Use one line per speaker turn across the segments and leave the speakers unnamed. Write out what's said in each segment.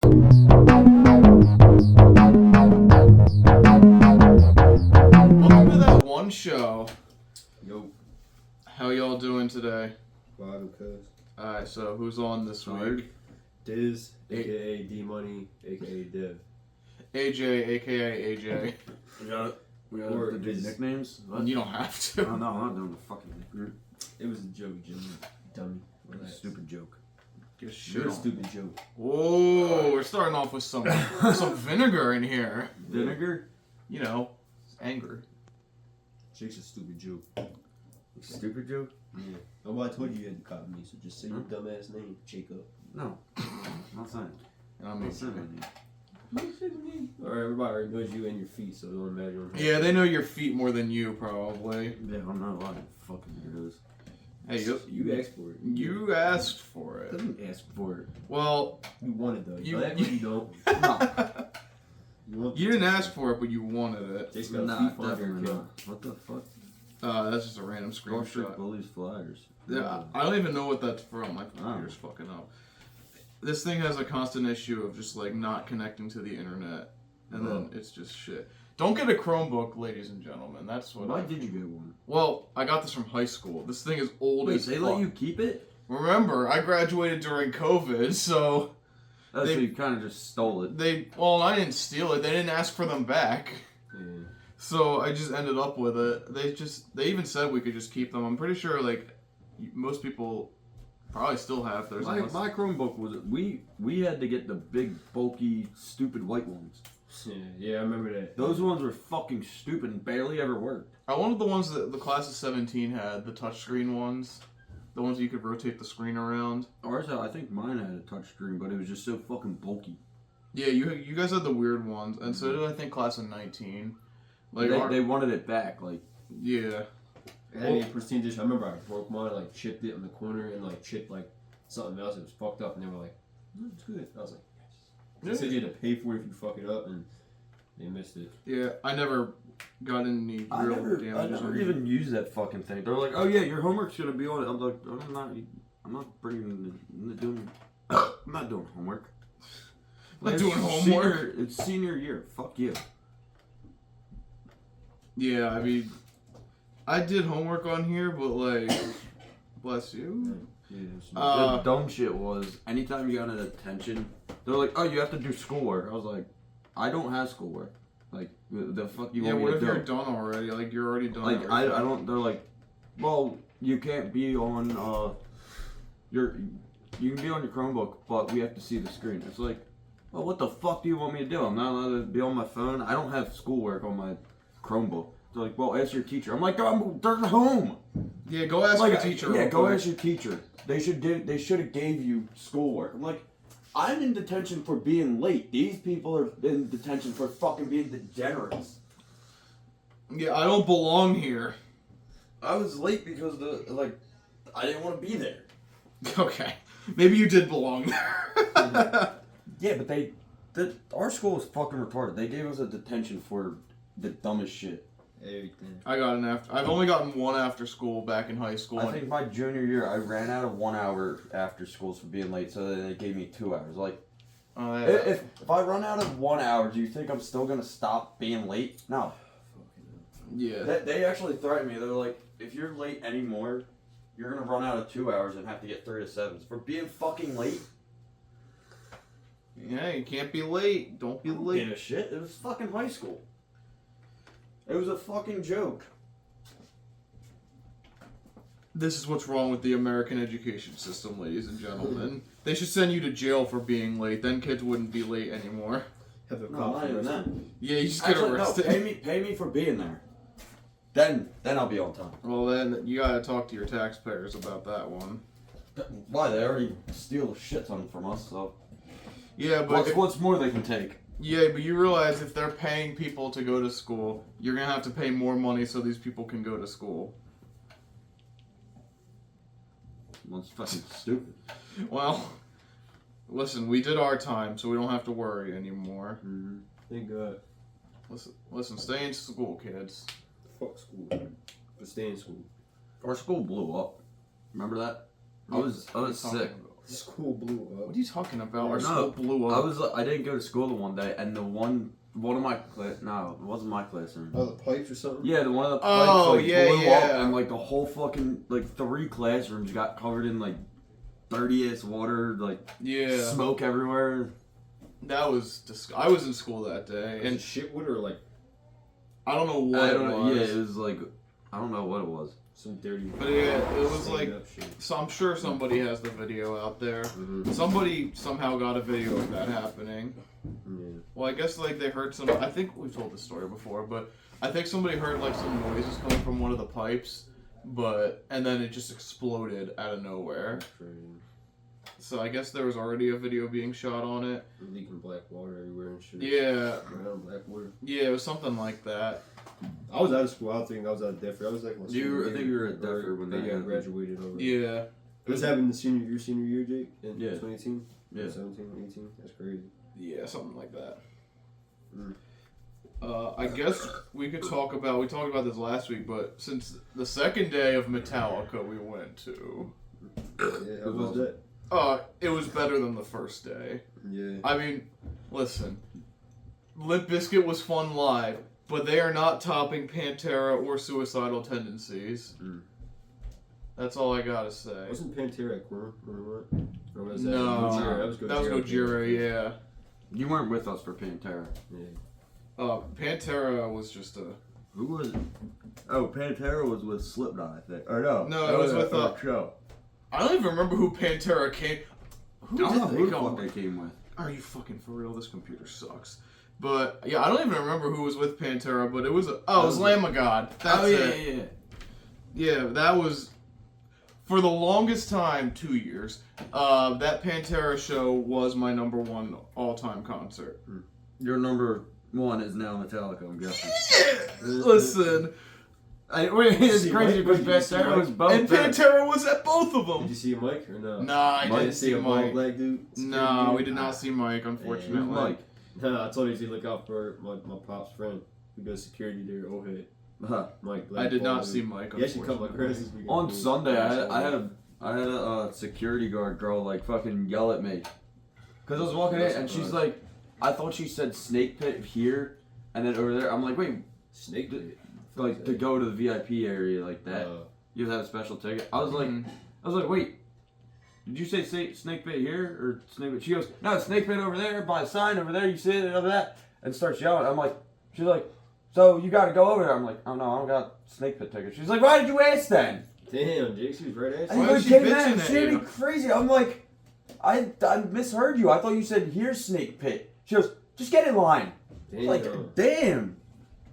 Welcome to That One Show.
Yo.
How y'all doing today?
Bottom cuz.
Alright, so who's on this week?
Diz, aka D Money, aka Dev.
AJ, aka AJ.
We got
Or
to do
is-
nicknames? What?
You don't have
Oh,
to.
no, I'm not doing the fucking nickname.
It was a joke, Jimmy. Dummy. Relax.
Stupid joke.
Get shit
You're a
on.
stupid joke.
Whoa, we're starting off with some vinegar in here.
Vinegar?
You know, anger.
Jake's a stupid joke.
Stupid joke?
Yeah. Oh, well, I told you had to copy me, so just say your dumbass name, Jacob.
No. Not saying.
And I'm
Not saying.
Alright, everybody already knows you and your feet, so don't imagine.
Yeah, they know your feet more than you, probably.
Yeah, I'm not a lot of fucking weirdos.
Hey,
You asked for it.
you asked for
I
it.
didn't ask for it.
Well,
You wanted though.
You-
You don't. You, want
you didn't ask for it, but you wanted it.
Jake's got
Nah,
a feet finder
definitely
kill.
not. What the fuck?
That's just a random
Wall Street
screenshot.
Bullies Flyers.
Yeah, I don't even know what that's from. My computer's fucking up. This thing has a constant issue of just like not connecting to the internet, and then it's just shit. Don't get a Chromebook, ladies and gentlemen. That's what.
Why did you get one?
Well, I got this from high school. This thing is old
Wait,
as
they
fuck.
let you keep it?
Remember, I graduated during COVID, so
Oh,
They-
so you kind of just stole it.
I didn't steal it. They didn't ask for them back.
Yeah.
So I just ended up with it. They even said we could just keep them. I'm pretty sure like most people probably still have theirs.
My,
unless-
my Chromebook was we had to get the big bulky stupid white ones.
Yeah, I remember that.
Those ones were fucking stupid and barely ever worked.
I wanted the ones that the class of 17 had, the touchscreen ones. The ones you could rotate the screen around.
Ours, I think mine had a touchscreen, but it was just so fucking bulky.
Yeah, you guys had the weird ones, and so did I think class of 19. Like
They wanted it back, like
yeah.
I had a pristine dish. I remember I broke mine, like chipped it in the corner, and like chipped like something else. It was fucked up, and they were like, "No, it's good." I was like, "Yes." They said you had to pay for it if you fuck it up, and they missed it.
Yeah, I never got any real damages. on it.
even used that fucking thing. They're like, "Oh yeah, your homework's gonna be on it." I'm like, I'm not bringing, I'm not doing, I'm not doing homework.
Not
It's
doing homework.
It's senior year. Fuck you.
Yeah, I mean, I did homework on here, but like, bless you.
The dumb shit was anytime you got an attention, they're like, "Oh, you have to do schoolwork." I was like, "I don't have schoolwork. Like, the fuck you
Yeah,
want
what
me
if
to
you're
do?"
done already? Like, you're already done.
Like, I don't. They're like, "Well, you can't be on you can be on your Chromebook, but we have to see the screen." It's like, well, what the fuck do you want me to do? I'm not allowed to be on my phone. I don't have schoolwork on my Chromebook. They're like, well, ask your teacher. I'm like, they're home.
Yeah, go ask
Like,
your teacher.
yeah,
real
go
quick.
ask your teacher. They should have gave you schoolwork. I'm like, I'm in detention for being late. These people are in detention for fucking being degenerates.
Yeah, I don't belong here.
I was late because I didn't want to be there.
Okay, maybe you did belong there.
Yeah, but our school is fucking retarded. They gave us a detention for the dumbest shit.
Everything.
I got an after. I've only gotten one after school back in high school.
I think my junior year, I ran out of 1 hour after schools for being late, so they gave me 2 hours. Like,
yeah.
if I run out of 1 hour, do you think I'm still gonna stop being late? No.
Yeah.
They actually threatened me. They're like, if you're late anymore, you're gonna run out of 2 hours and have to get 3 to 7s for being fucking late.
Yeah, you can't be late. Don't be
Give
late.
a shit. It was fucking high school. It was a fucking joke.
This is what's wrong with the American education system, ladies and gentlemen. They should send you to jail for being late. Then kids wouldn't be late anymore.
Have a
No, not even that.
Yeah, you just get
Actually, no,
arrested.
pay me for being there. Then I'll be on time.
Well, then you gotta talk to your taxpayers about that one.
Why? They already steal a shit ton from us, so
Yeah, but
what's more they can take?
yeah, but you realize if they're paying people to go to school, you're gonna have to pay more money so these people can go to school.
Well, it's fucking stupid.
Well, listen, we did our time, so we don't have to worry anymore.
Mm-hmm.
Thank God.
Listen, stay in school, kids.
Fuck school. But stay in school.
Our school blew up. Remember that? I was
What are you talking
sick.
about?
The school blew up.
What are you talking about? Our
No,
school blew up.
I didn't go to school the one day, and one of my class. No, it wasn't my classroom.
Oh, the pipes or something.
Yeah, the one of the pipes
Oh, yeah,
blew
yeah.
up, and like the whole fucking 3 classrooms got covered in like dirty ass water, like
Yeah.
smoke everywhere.
That was I was in school that day,
And
and
shit wood or like
I don't know what
I
it
don't know.
was.
Yeah, it was like I don't know what it was.
some dirty.
But yeah, it was
stained
like.
up shit.
So I'm sure somebody has the video out there.
Mhm.
Somebody somehow got a video of that happening.
Yeah.
Well, I guess like they heard some. I think we've told this story before, but I think somebody heard like some noises coming from one of the pipes, and then it just exploded out of nowhere.
That's crazy.
So I guess there was already a video being shot on it.
Leaking black water everywhere and shit.
Yeah,
Brown black water.
yeah, it was something like that.
I was out of school. I don't think I was out of Denver. I was like my
I
senior
think
year.
you were at Denver when that
I
happened.
graduated over.
Yeah,
This happened your senior year, Jake, in
Yeah.
2018?
Yeah.
17, 18? That's crazy.
yeah, something like that.
Mm.
I guess we talked about this last week, but since the second day of Metallica we went to,
Yeah, how was that?
it was better than the first day.
Yeah.
I mean, listen, Limp Bizkit was fun live, but they are not topping Pantera or Suicidal Tendencies.
Mm.
That's all I gotta say.
Wasn't Pantera at Quorum or what? Or was that
No,
Gojira?
that was Gojira, yeah.
You weren't with us for Pantera.
Yeah.
Pantera was just a...
Who was it? Oh, Pantera was with Slipknot, I think. Or no.
No, it was with
a show.
I don't even remember who Pantera came... Who
I don't know
did
who
they
the
come
fuck
with?
they came with.
Are you fucking for real? This computer sucks. But, yeah, I don't even remember who was with Pantera, but it was... it was Lamb of God. That's it. Yeah, that was... For the longest time, 2 years, that Pantera show was my number one all-time concert.
Your number one is now Metallica, I'm guessing.
Listen,
It's
See,
crazy
Mike,
because
did you see
Pantera
Mike?
was both
and
there.
Pantera was at both of
Did
them.
you see Mike or no?
Nah, I
Mike,
didn't see
a bald
Mike.
black dude?
No, we did not see Mike,
Who's
unfortunately.
Mike?
No, I told you to look out for my pop's friend who does security there, old head.
Huh.
Mike.
I did not
bald
see
dude.
Mike,
He actually cut my
unfortunately.
grass this weekend.
On Sunday, I had a security guard girl like fucking yell at me, cause I was walking in and she's like, I thought she said snake pit here, and then over there I'm like, wait,
Snake pit.
like to go to the VIP area like that, you have to have a special ticket. I was like, wait, did you say snake pit here or snake pit? She goes, no, snake pit over there by the sign over there. You see it over that, and starts yelling. I'm like, she's like, so you got to go over there. I'm like, oh no, I don't got snake pit tickets. She's like, why did you ask then?
Damn, Jake, she was right at
And
Why
you.
was
he
she
came
bitching
in,
at
she made
you?
me crazy. I'm like, I misheard you. I thought you said here's snake pit. She goes, just get in line.
Damn.
Like, damn.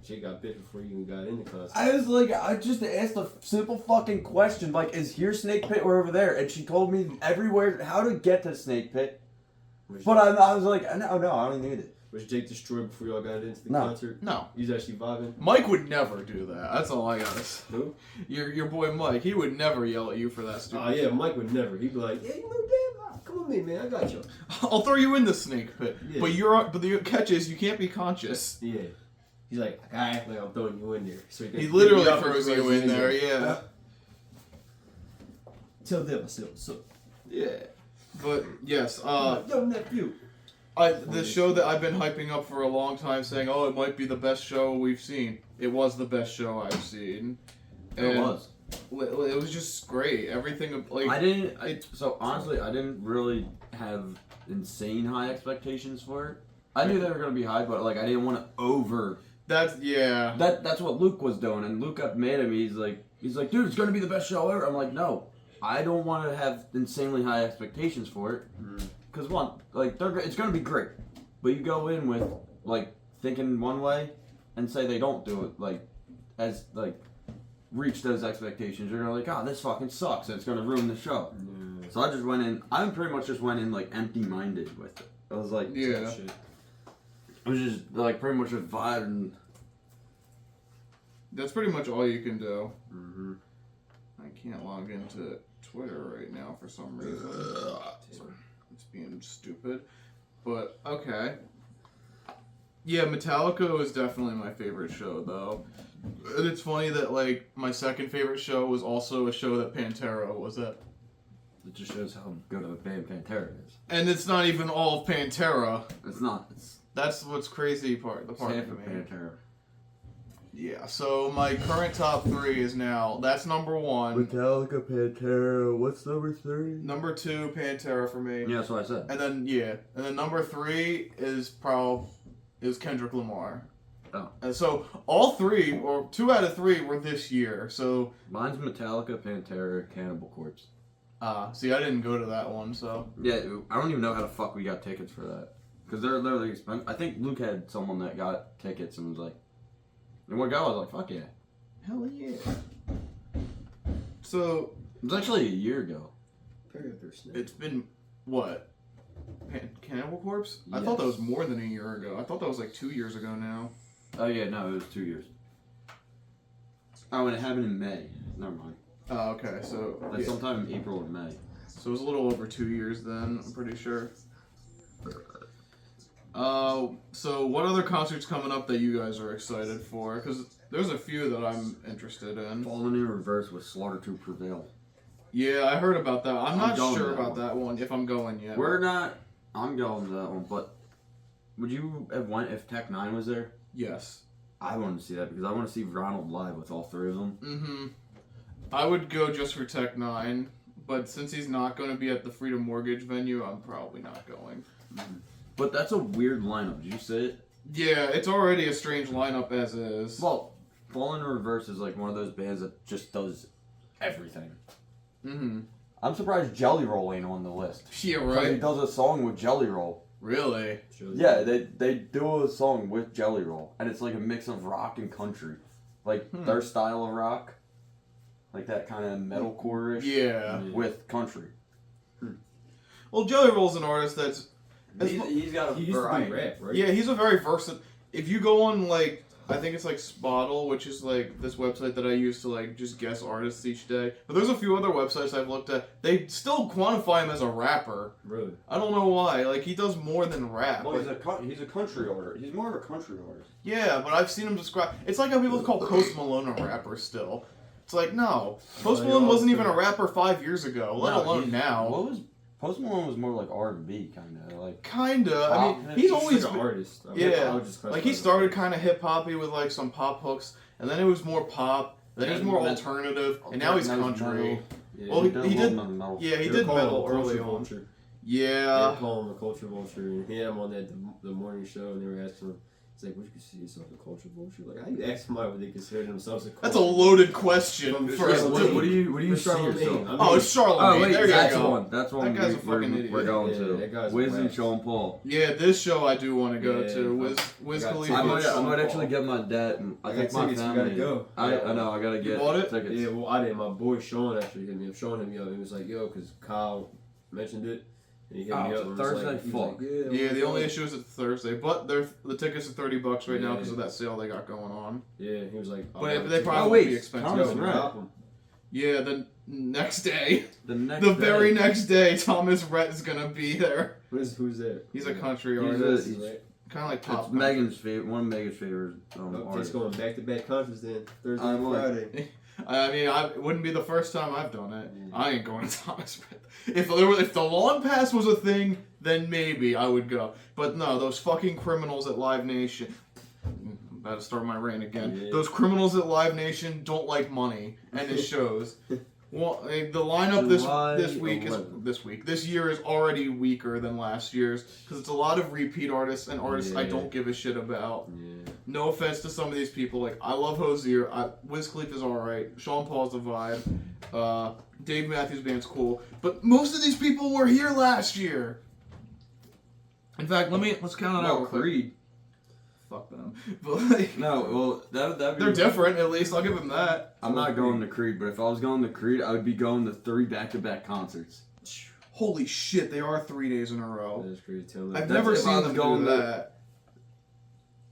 She got bit before you even got in the concert.
I was like, I just asked a simple fucking question, like, is here snake pit or over there? And she told me everywhere how to get to snake pit. But I was like, no, I don't need it.
Was Jake destroyed before y'all got into the
No.
concert?
No,
He's actually vibing.
Mike would never do that. That's all I gotta say.
Who?
Your boy Mike, he would never yell at you for that
Oh
stupid
yeah, Mike would never. He'd be like, yeah, you know, damn, come on, man, I got you.
I'll throw you in the snake pit.
Yeah.
But the catch is you can't be conscious.
Yeah. He's like, I act like I'm throwing you in there. So
He literally throws you in there, yeah.
Tell them I said what's up.
Yeah. But yes,
Yo, nephew.
the show that I've been hyping up for a long time, saying, "Oh, it might be the best show we've seen." It was the best show I've seen.
It was.
It was just great. Everything like
So honestly, I didn't really have insane high expectations for it. I knew they were gonna be high, but like I didn't want to over.
that's yeah.
That's what Luke was doing, and Luke got mad at me. He's like, dude, it's gonna be the best show ever. I'm like, no, I don't want to have insanely high expectations for it. Because one, like it's gonna be great, but you go in with like thinking one way, and say they don't do it like as like reach those expectations. You're gonna like, oh, this fucking sucks. And it's gonna ruin the show. So I just went in. I pretty much just went in like empty-minded with it. I was like,
Yeah.
Shit.
I was just like pretty much just vibing.
That's pretty much all you can do.
Mm-hmm.
I can't log into Twitter right now for some reason. It's being stupid. But, okay. Yeah, Metallica was definitely my favorite show, though. And it's funny that, like, my second favorite show was also a show that Pantera was at.
It just shows how good of a band Pantera is.
And it's not even all of Pantera.
It's not. It's
That's what's crazy part. The part
half
for
of
me.
Pantera.
Yeah. So my current top 3 is now. That's number 1.
Metallica, Pantera. What's number 3?
Number 2, Pantera for me.
Yeah, that's what I said.
And then number 3 is Kendrick Lamar.
Oh.
And so all 3 or 2 out of 3 were this year. So
Mine's Metallica, Pantera, Cannibal Corpse.
see, I didn't go to that one. So
Yeah, I don't even know how the fuck we got tickets for that. Because they're literally expensive. I think Luke had someone that got tickets and was like, and one guy was like, fuck yeah.
hell yeah. So
It was actually a year ago.
it's been what? Cannibal Corpse? I thought that was more than a year ago. I thought that was like 2 years ago now.
Oh yeah, no, it was 2 years. Oh, and it happened in May. Never mind.
Oh, okay. So
Like sometime in April or May.
So it was a little over 2 years then, I'm pretty sure. So what other concerts coming up that you guys are excited for? Because there's a few that I'm interested in.
Fallen in Reverse with Slaughter to Prevail.
Yeah, I heard about that. I'm not
going
sure
to that
about
one.
that one, if I'm going yet.
We're not. I'm going to that one, but would you have went if Tech 9 was there?
Yes.
I wanted to see that because I want to see Ronald live with all 3 of them.
Mm-hmm. I would go just for Tech 9, but since he's not going to be at the Freedom Mortgage venue, I'm probably not going.
But that's a weird lineup. Did you see it?
Yeah, it's already a strange lineup as is.
Well, Fallen in Reverse is like one of those bands that just does everything.
Mm-hmm.
I'm surprised Jelly Roll ain't on the list.
Yeah,
'Cause he
right?
does a song with Jelly Roll.
Really?
Yeah, they do a song with Jelly Roll, and it's like a mix of rock and country, like their style of rock, like that kind of metalcore-ish.
Yeah.
With country.
Well, Jelly Roll's an artist that's...
He's got a
He used to
variety.
do rap, right?
Yeah, he's a very versatile... If you go on, like... I think it's like Spottle, which is like this website that I use to like just guess artists each day. But there's a few other websites I've looked at. They still quantify him as a rapper.
Really?
I don't know why. Like, he does more than rap.
Well,
Like,
he's a country artist. He's more of a country artist.
yeah, but I've seen him describe... It's like how people call Post Malone a rapper still. It's like, no. Post Malone wasn't even a rapper 5 years ago, let alone now.
What was Post Malone was more like R&B kind of like.
Kinda. I
Pop.
mean, he's always
like an
been,
artist.
yeah. Like, he
classify
started
him.
kind of hip hoppy with like some pop hooks, and then it was more pop, then it was more alternative, and now he's country.
Yeah,
Well, he did.
Metal.
Yeah, he
They were
did
calling
metal
him a
early
culture
on.
vulture. They
Yeah.
were calling him a culture vulture, and he had him on the morning show, and they were asking him, it's like, would you consider yourself a culture vulture? Like, how you ask somebody what they consider themselves a culture?
That's a loaded question.
Yeah,
First.
what do
you
see yourself?
Oh, it's Charlamagne.
Oh wait,
there you
that's
go.
one. That's one.
That guy's a fucking idiot.
We're going
Yeah, that
to
guy's
Wiz and
whack.
Sean Paul.
Yeah, this show I do want to go
Yeah,
to. Wiz
I got
Khalifa.
I
and
might
Sean
actually
Paul.
get my dad. And I
I
think
got
my
tickets, you
family.
gotta go.
I know. I gotta get
bought it?
tickets.
Yeah, well, I did. My boy Sean actually hit me up. Sean hit me up. He was like, yo, because Kyle mentioned it. And he hit me
Oh,
up. And
Thursday?
was like, he was
Fuck.
like,
Yeah, the only issue is it's Thursday, but the tickets are $30 right now
Yeah.
because of that sale they got going on.
Yeah, he was like,
But they probably
Oh,
won't
wait,
be expensive.
Thomas
yo,
Right.
drop him.
Yeah, the next day,
The next.
the
day.
very next day, Thomas Rhett is gonna be there.
Who's that?
He's a country
He's a-
artist,
he's-
kind of like pop.
It's Megan's favorite. One of Megan's favorite
It's
artists.
going back-to-back concerts then. Thursday
I
and
would.
Friday.
I mean, it wouldn't be the first time I've done it.
Yeah.
I ain't going to Thomas Rhett. If the lawn pass was a thing, then maybe I would go. But no, those fucking criminals at Live Nation. I'm about to start my rant again.
Yeah.
Those criminals at Live Nation don't like money, and it shows. Well, the lineup
July
this year is already weaker than last year's because it's a lot of repeat artists and artists I
Yeah.
don't give a shit about.
Yeah.
No offense to some of these people, like I love Hozier, Wiz Khalifa's alright, Sean Paul's a vibe, Dave Matthews Band's cool, but most of these people were here last year. In fact, let's count it out.
No,
real quick.
Creed.
Fuck them, but like
No, well that'd be.
they're different at least. I'll give them that.
I'm not going to Creed, but if I was going to Creed, I would be going to 3 back-to-back concerts.
Holy shit, they are 3 days in a row.
That's crazy. 10, 11,
I've
That's
never
if I
seen
was
them
going
do
to-
that.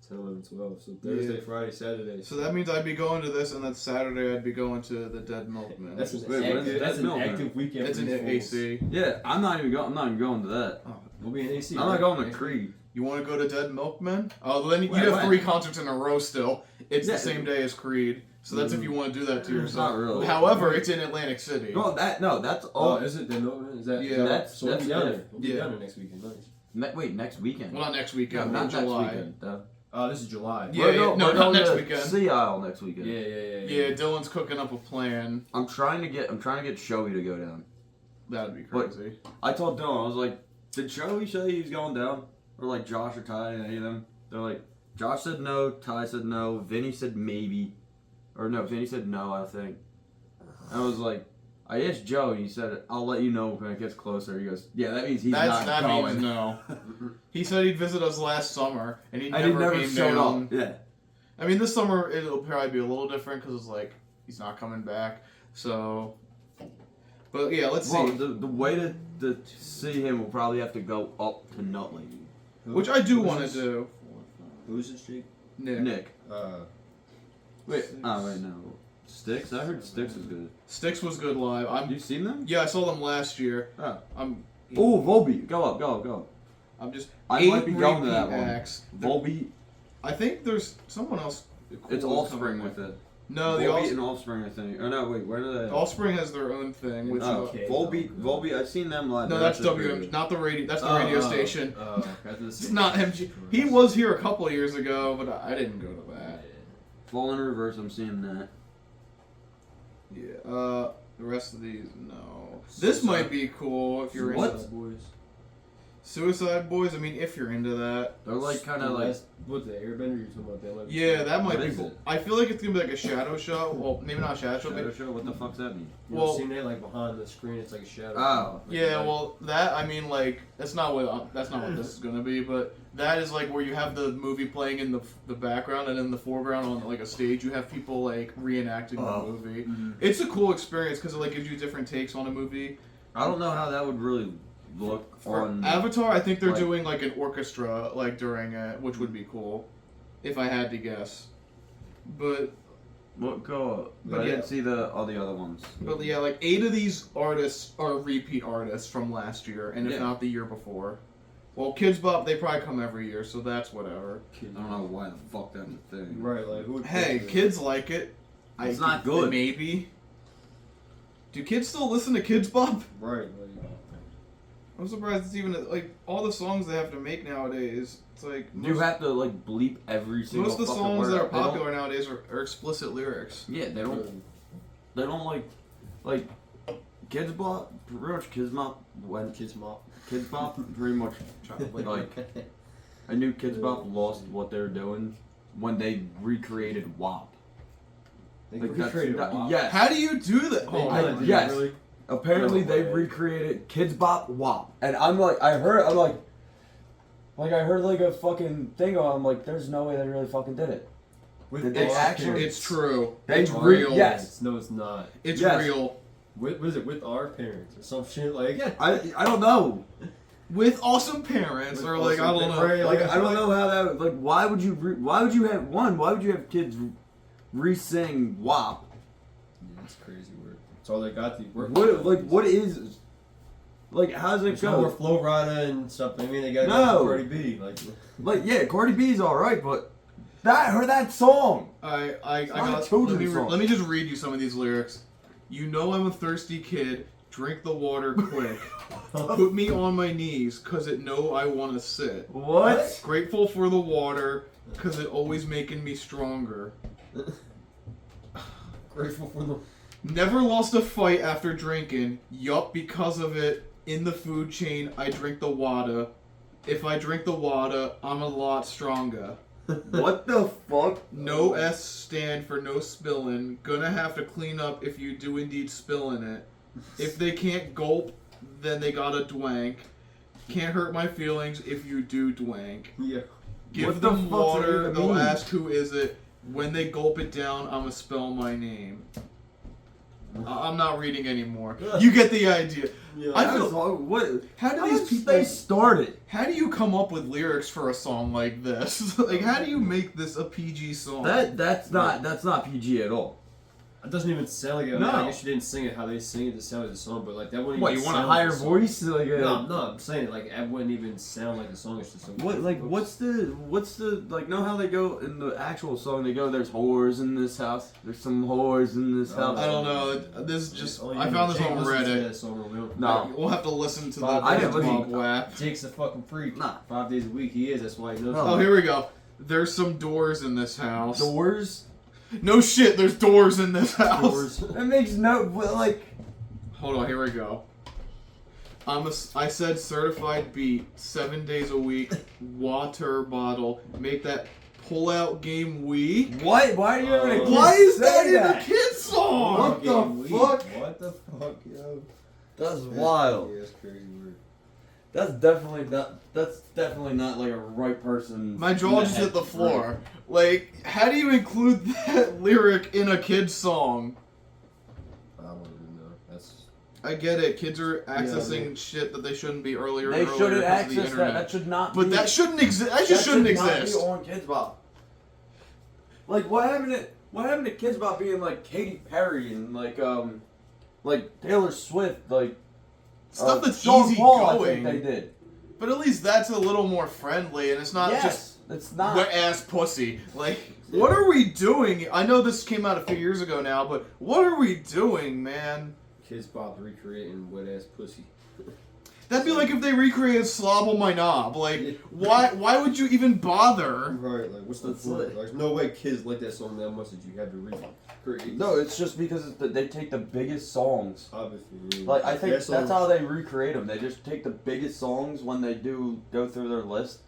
10, 11, 12. So Thursday,
Yeah.
Friday, Saturday.
So that means I'd be going to this, and then Saturday I'd be going to the Dead Milkman.
That's
Wait,
an
what is
active,
that?
that's an
Milton?
active weekend.
It's
for
an
these fools.
AC.
Yeah, I'm not even going to that.
We'll be in AC.
I'm not
right?
going to Creed.
You want to go to Dead Milkman? Oh, then you
Wait,
have
when?
3 concerts in a row still. It's
Yeah.
the same day as Creed. So that's if you want to do that to yourself.
Not really.
However, it's in Atlantic City.
No, that's
Oh,
all.
is it? Is that?
Yeah.
So we'll be down there. We'll be
Yeah.
down there next weekend. Nice.
Wait, next weekend.
Well, not next weekend.
No,
in
not
July.
next weekend.
This is July.
Yeah,
We're
no, not
going
next
to
weekend.
Sea Isle next weekend.
Yeah.
Yeah, Dylan's cooking up a plan.
I'm trying to get Shoei to go down.
That'd be crazy.
I told Dylan, I was like, did Shoei say he's going down? Or like Josh or Ty, any of them? They're like, Josh said no, Ty said no, Vinny said maybe. Or no, Vinny said no, I think. And I was like, I asked Joe, and he said, I'll let you know when it gets closer. He goes, yeah, that means
That
going.
means no. He said he'd visit us last summer, and he
And he
never
never
came
showed
down.
up. Yeah.
I mean, this summer it'll probably be a little different because it's like he's not coming back. So, but yeah, let's
Well,
see.
the way to see him will probably have to go up to Nutley.
Which I do
Who's
want to
this?
do.
Who's this, Jake?
Nick.
Wait. Oh, wait, no. Sticks? I heard Sticks is good.
Sticks was good live.
Have you seen them?
Yeah, I saw them last year.
Oh.
I'm
Volbeat. Go up.
I'm just
I
8
might be going to that
repeat
one.
acts.
Volbeat.
I think there's someone else. Cool
It's Offspring
coming.
with it.
No, the
Volbeat and Offspring, I think. Oh no, wait, where do they?
Offspring has their own thing. Which
Oh,
Okay.
Volbeat. I've seen them live.
no,
They're
that's
actually
WM,
pretty
not the radio. That's the radio station.
It's
It's not MG. He was here a couple of years ago, but I didn't go to that.
good. Fall in Reverse. I'm seeing that.
Yeah. The rest of these, no. This might be cool if you're
What?
into
Boys.
Suicide Boys. I mean, if you're into that.
They're like kind of like.
What, the Airbender you're talking about? That might be
Yeah, that might
What
be
is
cool.
it?
I feel like it's gonna be like a shadow show. Well, maybe not a shadow show.
Shadow
But
Show? What the fuck's that mean?
You
well-
ever seen that, like, behind the screen? It's like a shadow.
Oh.
yeah, well, that I mean, like that's not what this is gonna be. But that is like where you have the movie playing in the background, and in the foreground on like a stage, you have people like reenacting
Oh.
the movie.
Mhm.
It's a cool experience because it like gives you different takes on a movie.
I don't know how that would really look
For
on.
Avatar, I think they're
like-
doing like an orchestra like during it, which would be cool, if I had to guess. But
What go?
But
I
yeah.
didn't see all the other ones.
yeah, like 8 of these artists are repeat artists from last year, and if
Yeah.
not the year before. Well, Kids Bop, they probably come every year, so that's whatever.
I don't know why the fuck that's a thing.
Right, like, who would
Hey,
pick
kids like it.
It's not good.
Maybe. Do kids still listen to Kids Bop?
it? Right, like.
I'm surprised it's even like all the songs they have to make nowadays. It's like
You have to like bleep every single.
most of the
fucking
songs
word
that are
out. They don't-
popular nowadays are explicit lyrics.
Yeah, they don't. They don't like Kids Bop. Pretty much Kids Bop. When
Kids Mop.
Kids Bop pretty much like I knew Kids Bop lost what they were doing when they recreated WAP.
They
Like, that's-
recreated
that-
WAP.
yes.
How do you do that?
They
Oh,
really did,
yes.
really?
Apparently
No
they
way.
recreated Kids Bop WAP, and I'm like, I heard like I heard like a fucking thing on. I'm like, there's no way they really fucking did it.
With
Did they
all
actually-
parents.
it's true.
They
It's
re-
real.
yes.
No, it's not.
It's
Yes.
real.
What is it? With our parents or some shit like? Yeah.
I don't know.
With awesome parents,
With
or like I
awesome
don't know.
parents.
Like I don't know how that. Like why would you have kids re-sing WAP?
Yeah, it's crazy word. It's all they got to work.
What is like how's it
There's no more
go?
Flo Rida and stuff. I mean, they got
No.
Cardi B.
Like yeah, Cardi B's all right, but that song.
I
not a
got.
children's song.
Let me just read you some of these lyrics. You know I'm a thirsty kid. Drink the water quick. Put me on my knees, cause it know I wanna sit.
What?
Grateful for the water, cause it always making me stronger.
Grateful for the.
Never lost a fight after drinking. Yup, because of it. In the food chain, I drink the water. If I drink the water, I'm a lot stronger.
What the fuck?
No S stand for no spillin'. Gonna have to clean up if you do indeed spillin' it. If they can't gulp, then they gotta dwank. Can't hurt my feelings if you do dwank.
Yeah.
Give
What the
them
fuck's that
water,
even
they'll
mean?
ask who is it. When they gulp it down, I'ma spell my name. I'm not reading anymore. You get the idea.
Yeah.
I feel-
What?
How do
How
these
did
people?
they started?
How do you come up with lyrics for a song like this? Like, how do you make this a PG song?
That's not PG at all.
It doesn't even sound like it.
No.
I guess you didn't sing it how they sing it to sound like the song, but like that wouldn't
What,
even
you want a
sound like
higher
the song.
voice? Like
No, I'm saying like it wouldn't even sound like the song. It's just
what's the like? Know how they go in the actual song? They go, "There's whores in this house. There's some whores in this house."
I don't know. This is just I found this on Reddit.
No.
We'll have to listen to the
I didn't
Kids
listen.
Bop WAP.
Jake's a fucking freak.
Nah.
5 days a week he is. That's why he knows.
Oh, here we go. There's some doors in this house.
Doors.
No shit, there's doors in this house.
Doors.
That makes no like.
Hold on, here we go. I said certified beat, 7 days a week, water bottle, make that pull-out game weak.
What? Why do you have a kid
Why is
say
that in
that?
a kid's song?
What the fuck?
What the fuck, yo?
That's wild.
Yeah, that's crazy word.
That's definitely not. That's definitely not like a right person.
My jaw just hit the floor. Like, how do you include that lyric in a kid's song?
I don't even know. That's.
I get it. Kids are accessing shit that they shouldn't be earlier.
They
earlier
shouldn't
because of the
access that.
internet.
That should not.
But
be,
that shouldn't exist. That
that
just shouldn't
should not
exist.
be on Kids Bop. Like what happened to Kids Bop being like Katy Perry and like Taylor Swift, like
Stuff that's
Sean
easy
Paul, I
going.
think they did.
But at least that's a little more friendly, and it's not just
it's not.
wet ass pussy. Like, what are we doing? I know this came out a few years ago now, but what are we doing, man?
Kids Bop recreating wet ass pussy.
That'd be like if they recreated Slobble My Knob. Like, why would you even bother?
Right, like what's the
That's
point?
it.
There's no way kids like that song that much that you have to recreate.
No, it's just because they take the biggest songs.
Obviously.
Like I think
That song-
that's how they recreate them. They just take the biggest songs when they do go through their list,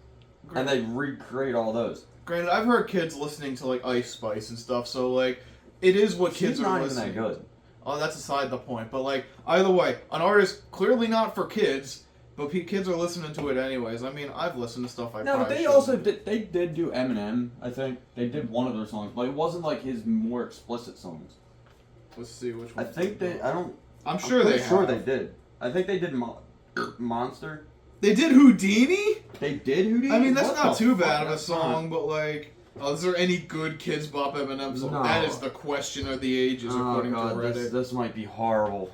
and they recreate all those.
Granted, I've heard kids listening to like Ice Spice and stuff, so like, it is what kids
She's
are
not even
listening.
that good.
Oh, that's aside the point. But like, either way, an artist clearly not for kids, but kids are listening to it anyways. I mean, I've listened to stuff I
No, but
probably
they
shouldn't.
also did do Eminem. I think they did one of their songs, but it wasn't like his more explicit songs.
Let's see which
I
one.
think they. I don't.
I'm sure
I'm
they.
pretty sure
have.
they did. I think they did Monster.
They did Houdini.
They did Houdini.
I mean, that's
What
not
the
too
fuck?
bad of a
That's not-
song, but like, is there any good Kids Bop Eminem song?
No.
That is the question of the ages,
Oh
according
god,
to Reddit.
this might be horrible.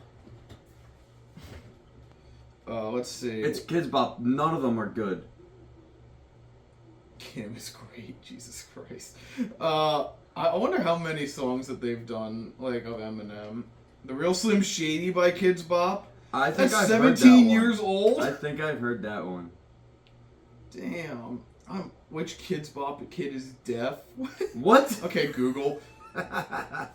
Let's see.
It's Kids Bop. None of them are good.
Kim is great. Jesus Christ. I wonder how many songs that they've done, like, of Eminem. The Real Slim Shady by Kids Bop.
I think
That's
I've heard that
17
one.
years old.
I think I've heard that one.
Damn. Which Kids Bop kid is deaf?
What?
Okay, Google. Alright,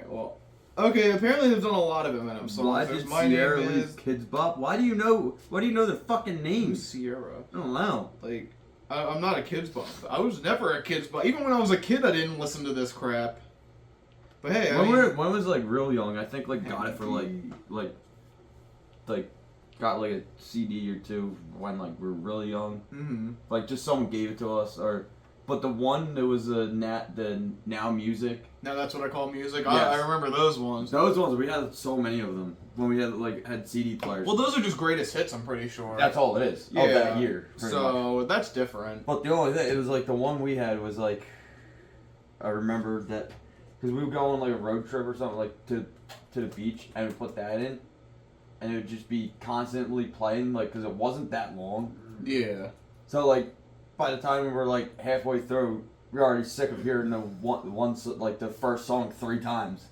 well. Okay, apparently they've done a lot of Eminem songs.
Why
There's
did
My
Sierra
Name
leave
Is...
Kids Bop? Why do you know their fucking
Who's
names?
Sierra?
I don't know.
Like, I'm not a Kids Bop. I was never a Kids Bop. Even when I was a kid, I didn't listen to this crap. But hey,
When I was like real young, I think like got it for like got like a CD or two when like we were really young.
Mm-hmm.
Like just someone gave it to us, but the one that was the Now Music.
Now that's what I call music.
Yes.
I remember those ones.
Those ones we had so many of them when we had CD players.
Well, those are just greatest hits. I'm pretty sure.
That's all it is of that year. pretty much.
So that's different.
But the only thing, it was like the one we had was like, I remember that, because we would go on like a road trip or something like to the beach and we'd put that in, and it would just be constantly playing like because it wasn't that long.
Yeah.
So like, by the time we were like halfway through, we were already sick of hearing the the first song 3 times.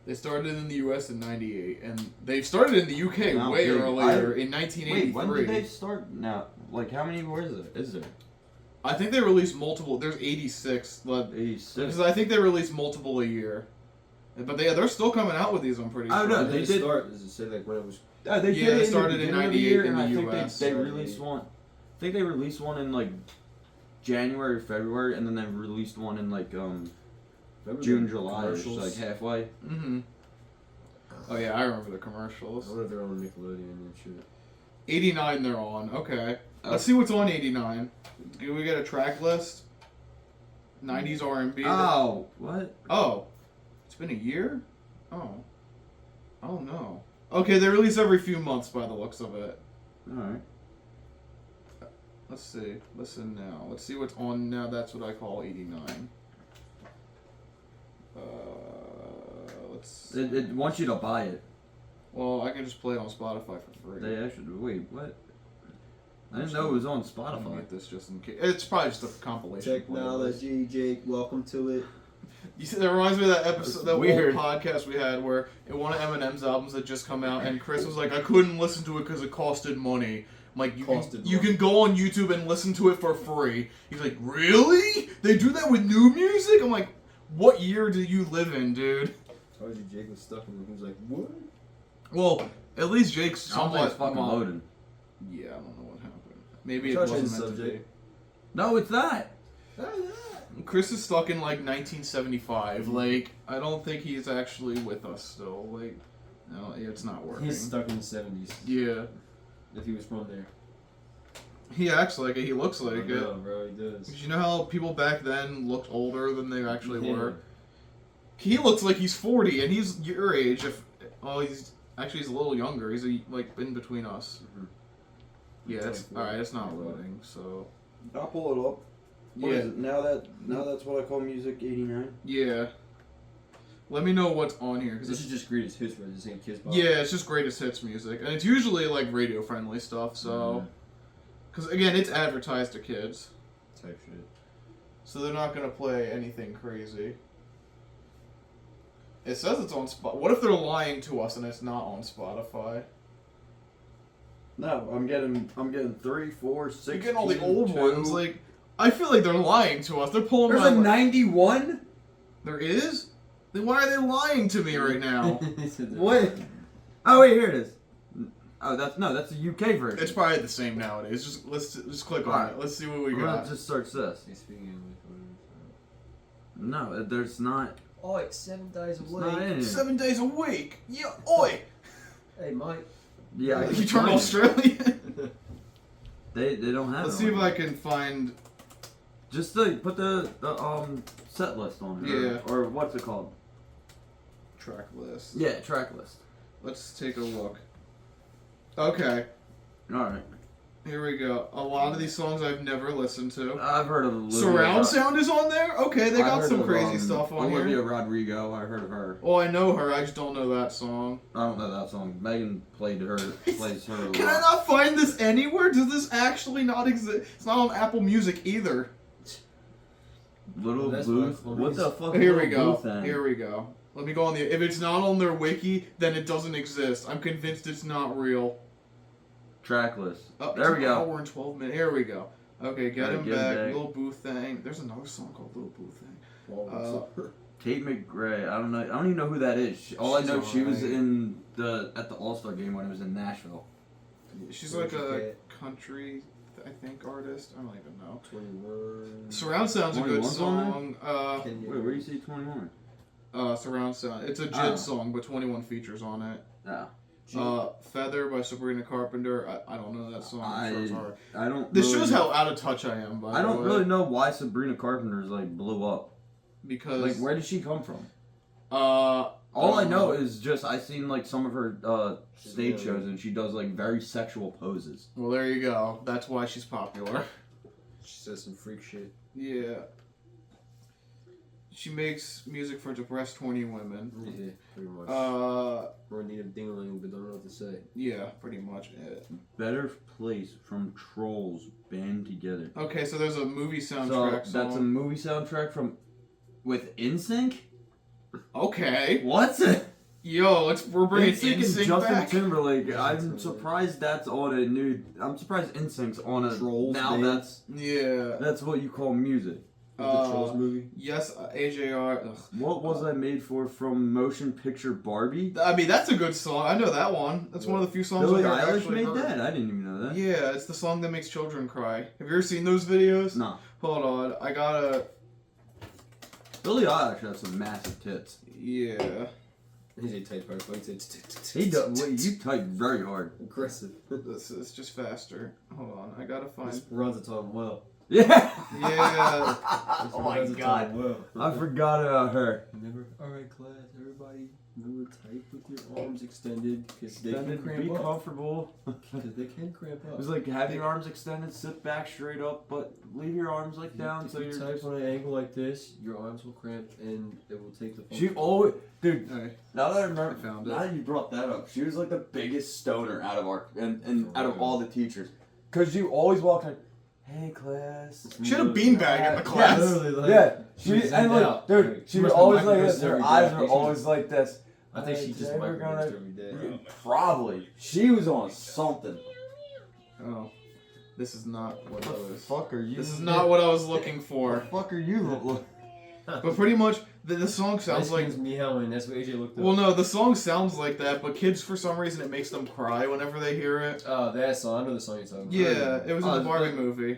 They started in the U.S. in '98, and they've started in the U.K.
No,
way
dude,
earlier in 1983.
Wait, when did they start? Now, like how many words is there?
I think they released multiple. There's 86.
86.
Because I think they released multiple a year. But they're still coming out with these, I'm pretty
Oh,
sure.
no,
They
they did-
start. Does it say like when it was?
They
Yeah,
did
they
it in the
started in
beginning of the
98
year,
in
and
the
I think
US.
they released one. I think they released one in like January, February, and then they released one in like
Remember
June,
the
July, or just
commercials?
like halfway.
Mm-hmm. Oh yeah, I remember the commercials.
I wonder if they're on Nickelodeon and shit.
89 they're on. Okay. Let's see what's on 89. Do we get a track list? 90s R&B.
Oh, what?
Oh. It's been a year? Oh. Oh no. Okay, they release every few months by the looks of it.
Alright.
Let's see. Listen now. Let's see what's on now. That's what I call 89. What's...
It wants you to buy it.
Well, I can just play it on Spotify for free.
They actually... Wait, what? I didn't know it was on
I'll
Spotify.
get this just in case. It's probably just a compilation.
Technology, Jake. Welcome to it.
You see, that reminds me of that episode, that
weird.
old podcast we had where in one of Eminem's albums that just come out, and Chris was like, I couldn't listen to it because it costed money. I'm like, you can go on YouTube and listen to it for free. He's like, really? They do that with new music? I'm like, what year do you live in, dude?
I told you Jake was stuck in it. He was like, what?
Well, at least Jake's
I don't think it's
somewhat
fucking loading.
Yeah, I don't know what happened. Maybe it
Touch
wasn't
the
meant to be.
subject.
No, it's not.
Chris is stuck in like 1975. Like, I don't think he's actually with us still. Like, no, it's not working.
He's stuck in the 70s.
Yeah.
If he was from there.
He acts like it. He looks like
I
it.
know, bro, he does.
'Cause you know how people back then looked older than they actually
Yeah.
were? He looks like he's 40, and he's your age. He's a little younger. He's like in between us.
Mhm.
Yeah, it's
24.
alright. It's not loading. So
I'll pull it up. What
yeah,
is it? Now that's what I call music 89.
yeah. Let me know what's on here, 'cause
This
it's,
is just greatest hits, right? This ain't Kiss Bop.
yeah, it's just greatest hits music, and it's usually like radio friendly stuff. So, because again, it's advertised to kids,
Type shit.
so they're not gonna play anything crazy. It says it's on Spot. What if they're lying to us and it's not on Spotify?
No, I'm getting 3, 4, 6.
You're getting all the old ones. Like, I feel like they're lying to us. They're pulling
There's
my.
a 91.
There is? Then why are they lying to me right now?
What? Oh wait, here it is. Oh, that's the UK version.
It's probably the same nowadays. Let's click on
Alright.
it. Let's see what we
I'm gonna
got.
just search this.
He's speaking English.
No, there's not.
Oh, it's 7 days a
It's not in it.
7 days a week. Yeah, oi.
Hey, Mike.
Yeah, I
You
can
turn
find it.
Australian.
They don't have.
Let's
it
see
on
if
here.
I can find.
Just put the set list on it.
Yeah.
Or what's it called?
Track list.
Yeah, track list.
Let's take a look. Okay,
All right.
here we go. A lot of these songs I've never listened to.
I've heard of Olivia
Surround sound is on there? Okay, they
I've
got
heard
some
of,
crazy stuff on
Olivia
here.
Rodrigo. I heard of her.
Oh, I know her. I just don't know that song.
I don't know that song. Megan plays her a lot.
Can I not find this anywhere? Does this actually not exist? It's not on Apple Music either.
Little
That's
Booth.
what
What the fuck? is
Here we
Little
go.
Booth then?
Here we go. Let me go on the. If it's not on their wiki, then it doesn't exist. I'm convinced it's not real.
Track list.
Oh,
There
it's
we
an
go.
hour and 12 minutes. Here we go. Okay, get
Gotta
him
get him
back.
back.
Little Boo Thing. There's another song called Little Boo Thing.
Kate McGray. I don't know. I don't even know who that is. All I
She's
know, she was
alright.
in at the All-Star game when it was in Nashville.
She's like a country, I think, artist. I don't even know.
21.
Surround Sound's a good
21's on
song.
Kenya.
Wait, where do you see 21?
Surround Sound. It's a
Oh.
JID song, but 21 features on it.
Oh.
Feather by Sabrina Carpenter. I don't know that song. I'm sure it's hard.
I don't.
This
really
shows
know-
how out of touch I am. By
I don't
the way,
really know why Sabrina Carpenter's like blew up.
because
Like, where did she come from?
all
All I know is just I seen like some of her stage
Yeah.
shows and she does like very sexual poses.
Well, there you go. That's why she's popular.
She says some freak shit.
Yeah. She makes music for depressed, horny women.
Yeah, pretty much.
Uh,
More in need of ding-a-ling, but don't know what to say.
yeah, pretty much it.
Better Place from Trolls band together.
Okay, so there's a movie
So
soundtrack
that's a
song.
movie soundtrack from with NSYNC.
Okay.
What?
Yo, we're bringing
NSYNC and
NSYNC
Justin
back.
Timberlake.
Justin
I'm
Timberlake.
surprised that's on a new. I'm surprised NSYNC's on a
Trolls
now.
band.
Yeah.
That's what you call music.
The Trolls movie?
Yes, AJR. Ugh.
What was I made for from Motion Picture Barbie?
I mean, that's a good song. I know that one. That's one of the few songs
Billie
I've
Eilish
actually
made
heard.
that? I didn't even know that.
Yeah, it's the song that makes children cry. Have you ever seen those videos?
No.
Hold on, I gotta.
Billie Eilish has some massive tits.
Yeah.
He's a type part.
He does. Wait, you type very hard.
Aggressive.
This is just faster. Hold on, I gotta find.
Esperanza taught well.
Yeah.
Yeah.
Oh my
Esperanza
god.
taught well.
I forgot about her.
Never. Alright, class, everybody. Remember, type with your arms extended because they can
Extended,
cramp
be
up.
comfortable.
Because they can cramp
It
up.
was like have your arms extended, sit back straight up, but leave your arms like down
If
so
you
you're
type
just...
on an angle like this, your arms will cramp and it will take the
She
function.
always... Dude,
Alright.
now that I remember...
I found it.
Now that you brought that up, she was like the biggest stoner out of our... And
For
out of
real.
all the teachers. Because you always walked in, hey, class.
She had a beanbag in the class.
Literally, like,
Yeah,
she was
and
zenned
like,
out.
dude,
Like,
she
must
was
have
always like
microdosed
this. Her
every
eyes
day.
were always like this.
I think she
Alright,
just
today we're
microdosed
gonna-
every day.
Probably. She was on something.
Oh, this is not what
What
I
the
was.
fuck are you?
This is not what I was looking
What the
for.
fuck are you?
But pretty much, the song sounds like.
meowing. That's what AJ looked up.
Well, no, the song sounds like that, but kids, for some reason, it makes them cry whenever they hear it.
Oh, that song. I know the song you're talking about.
Yeah, it was in
Oh,
the
it's
Barbie
the-
movie.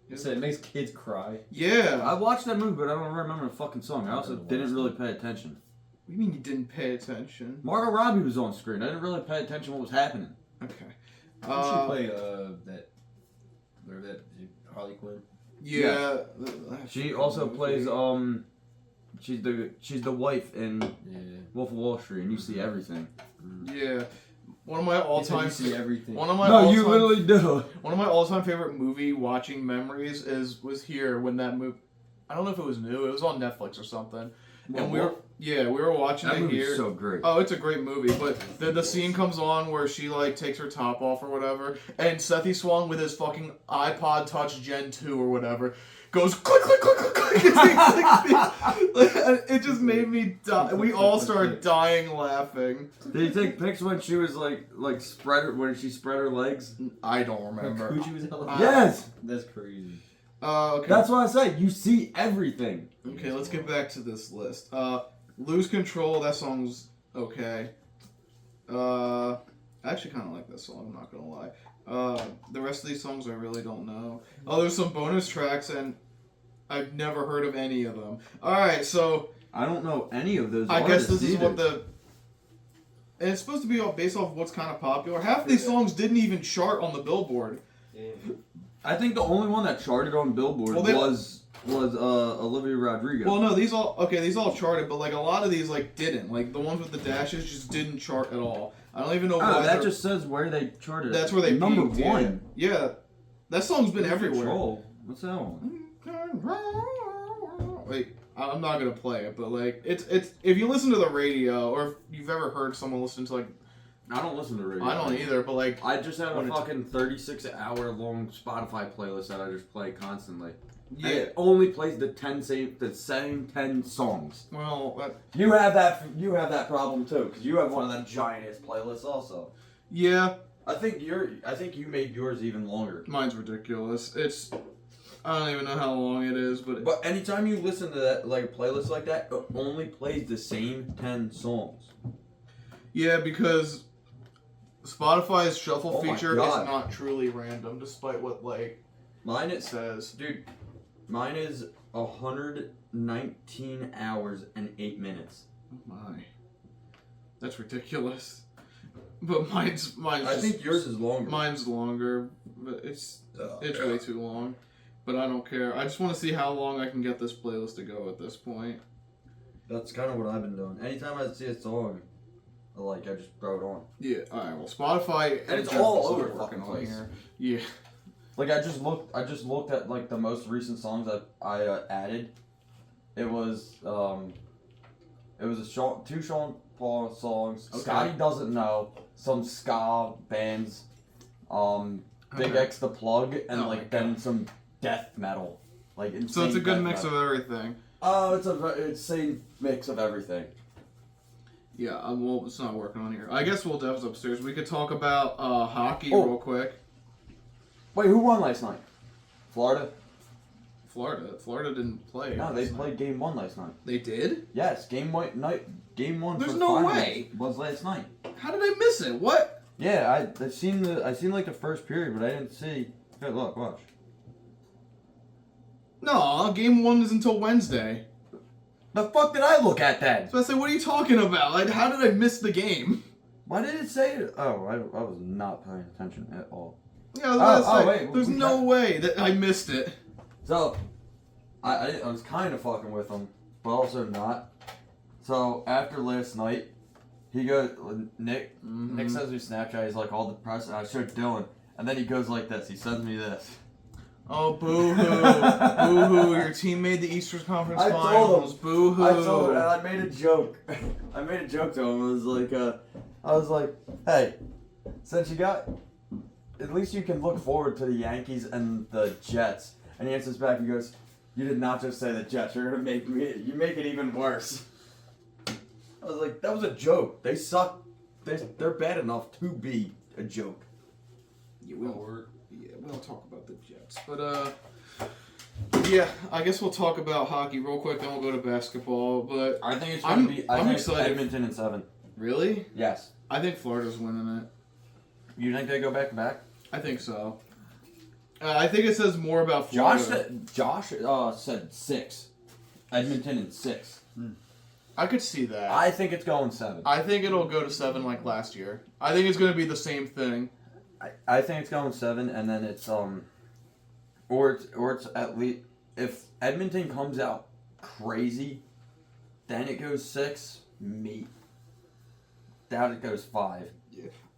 You said it makes kids cry.
Yeah.
I watched that movie, but I don't remember the fucking song. I also
never
didn't
watched
really pay attention.
What do you mean you didn't pay attention?
Margot Robbie was on screen. I didn't really pay attention what was happening.
Okay.
Didn't she play that? Whatever that Harley Quinn.
Yeah.
She also plays she's the wife in
Yeah.
Wolf of Wall Street, and you see everything.
Yeah. One of my
You
all-time.
see everything.
One of my
No,
all-time,
you literally do.
One of my all-time favorite movie watching memories was here when that movie. I don't know if it was new. It was on Netflix or something. And we were watching
That
it
movie's
here.
so great.
Oh, it's a great movie, but the scene comes on where she like takes her top off or whatever, and Sethy Swan with his fucking iPod Touch Gen 2 or whatever goes click click click click click. It just made me die. We all started dying laughing.
Did you take pics when she was like when she spread her legs?
I don't
Her
remember.
coochie was hella
Yes,
That's crazy.
Okay.
that's what I say. You see everything.
Okay, let's get back to this list. Lose Control, that song's okay. I actually kind of like that song, I'm not gonna lie. The rest of these songs I really don't know. Oh, there's some bonus tracks, and I've never heard of any of them. Alright, so
I don't know any of those.
I guess
artists
this is
either.
what the... And it's supposed to be all based off of what's kind of popular. Half of these songs didn't even chart on the Billboard.
I think the only one that charted on Billboard was Olivia Rodrigo.
Well, no, these all charted, but like a lot of these like didn't. Like the ones with the dashes just didn't chart at all. I don't even know why.
that just says where they charted.
That's where they
number
peaked,
one.
Yeah, that song's been everywhere.
Control. What's that one?
Wait, I'm not gonna play it, but like it's if you listen to the radio or if you've ever heard someone listen to like
I don't listen to radio.
I don't either, but like
I just have
When
a
it's-
fucking 36-hour long Spotify playlist that I just play constantly. And
yeah.
it only plays the same 10 songs.
Well,
You have that problem too, because you have one of them giant ass playlists also.
yeah,
I think you made yours even longer.
mine's ridiculous. It's I don't even know how long it is, but
anytime you listen to that like a playlist like that, it only plays the same 10 songs.
yeah, because Spotify's shuffle
Oh my
feature is
God.
not truly random, despite what like
Mine
it
is
says.
Dude, mine is 119 hours and 8 minutes.
Oh my, that's ridiculous. But mine's
I
just,
think yours is longer.
mine's longer, but it's way too long. But I don't care. I just want to see how long I can get this playlist to go at this point.
That's kind of what I've been doing. Anytime I see a song, I just throw it on.
Yeah. All right. Well, Spotify
And it's
in general
all
is
over
working
fucking
on
place.
here. Yeah.
Like I just looked at like the most recent songs that I added. It was two Sean Paul songs.
Okay.
Scotty Doesn't Know, some ska bands, Big
Okay.
X the Plug, and
Oh my
then some death metal. Like
So it's a
insane
good
death
mix
metal.
of everything.
Oh, it's a insane mix of everything.
Yeah. Well, it's not working on here. I guess we'll devs upstairs. We could talk about hockey
Oh.
real quick.
Wait, who won last night? Florida?
Florida didn't play.
No, they
last night.
played game 1 last night.
They did?
Yes, game 1
There's
for the
no
finals
way.
was last night.
How did I miss it? What?
Yeah, I seen like the first period, but I didn't see. Hey, look, watch.
No, game 1 is until Wednesday.
The fuck did I look at that?
So I said, what are you talking about? Like, how did I miss the game?
Why did it say it? Oh, I was not paying attention at all.
Yeah, I was gonna say,
wait,
there's
we
no
got-
way that I missed it.
So, I was kind of fucking with them, but also not. So after last night, he goes. Nick
Mm-hmm.
sends me Snapchat. He's like all depressed. And I showed Dylan, and then he goes like this. He sends me this.
Oh, boo-hoo. Boo-hoo. Your team made the Eastern Conference
I told
Finals.
him.
Boo-hoo.
I told him, and I made a joke. I made a joke to him. I was like, hey, since you got, at least you can look forward to the Yankees and the Jets. And he answers back. He goes, you did not just say the Jets. You're gonna make it even worse. I was like, that was a joke. They suck. They're bad enough to be a joke.
We'll talk about the Jets. But, yeah, I guess we'll talk about hockey real quick, then we'll go to basketball. But
I think it's
I'm
gonna be. I think it's
excited.
Edmonton in 7.
Really?
Yes.
I think Florida's winning it.
You think they go back to back?
I think so. I think it says more about Florida.
Josh said 6. Edmonton in 6.
I could see that.
I think it's going 7.
I think it'll go to 7 like last year. I think it's going to be the same thing.
I think it's going 7, and then it's or it's at least if Edmonton comes out crazy, then it goes 6. Doubt it goes 5.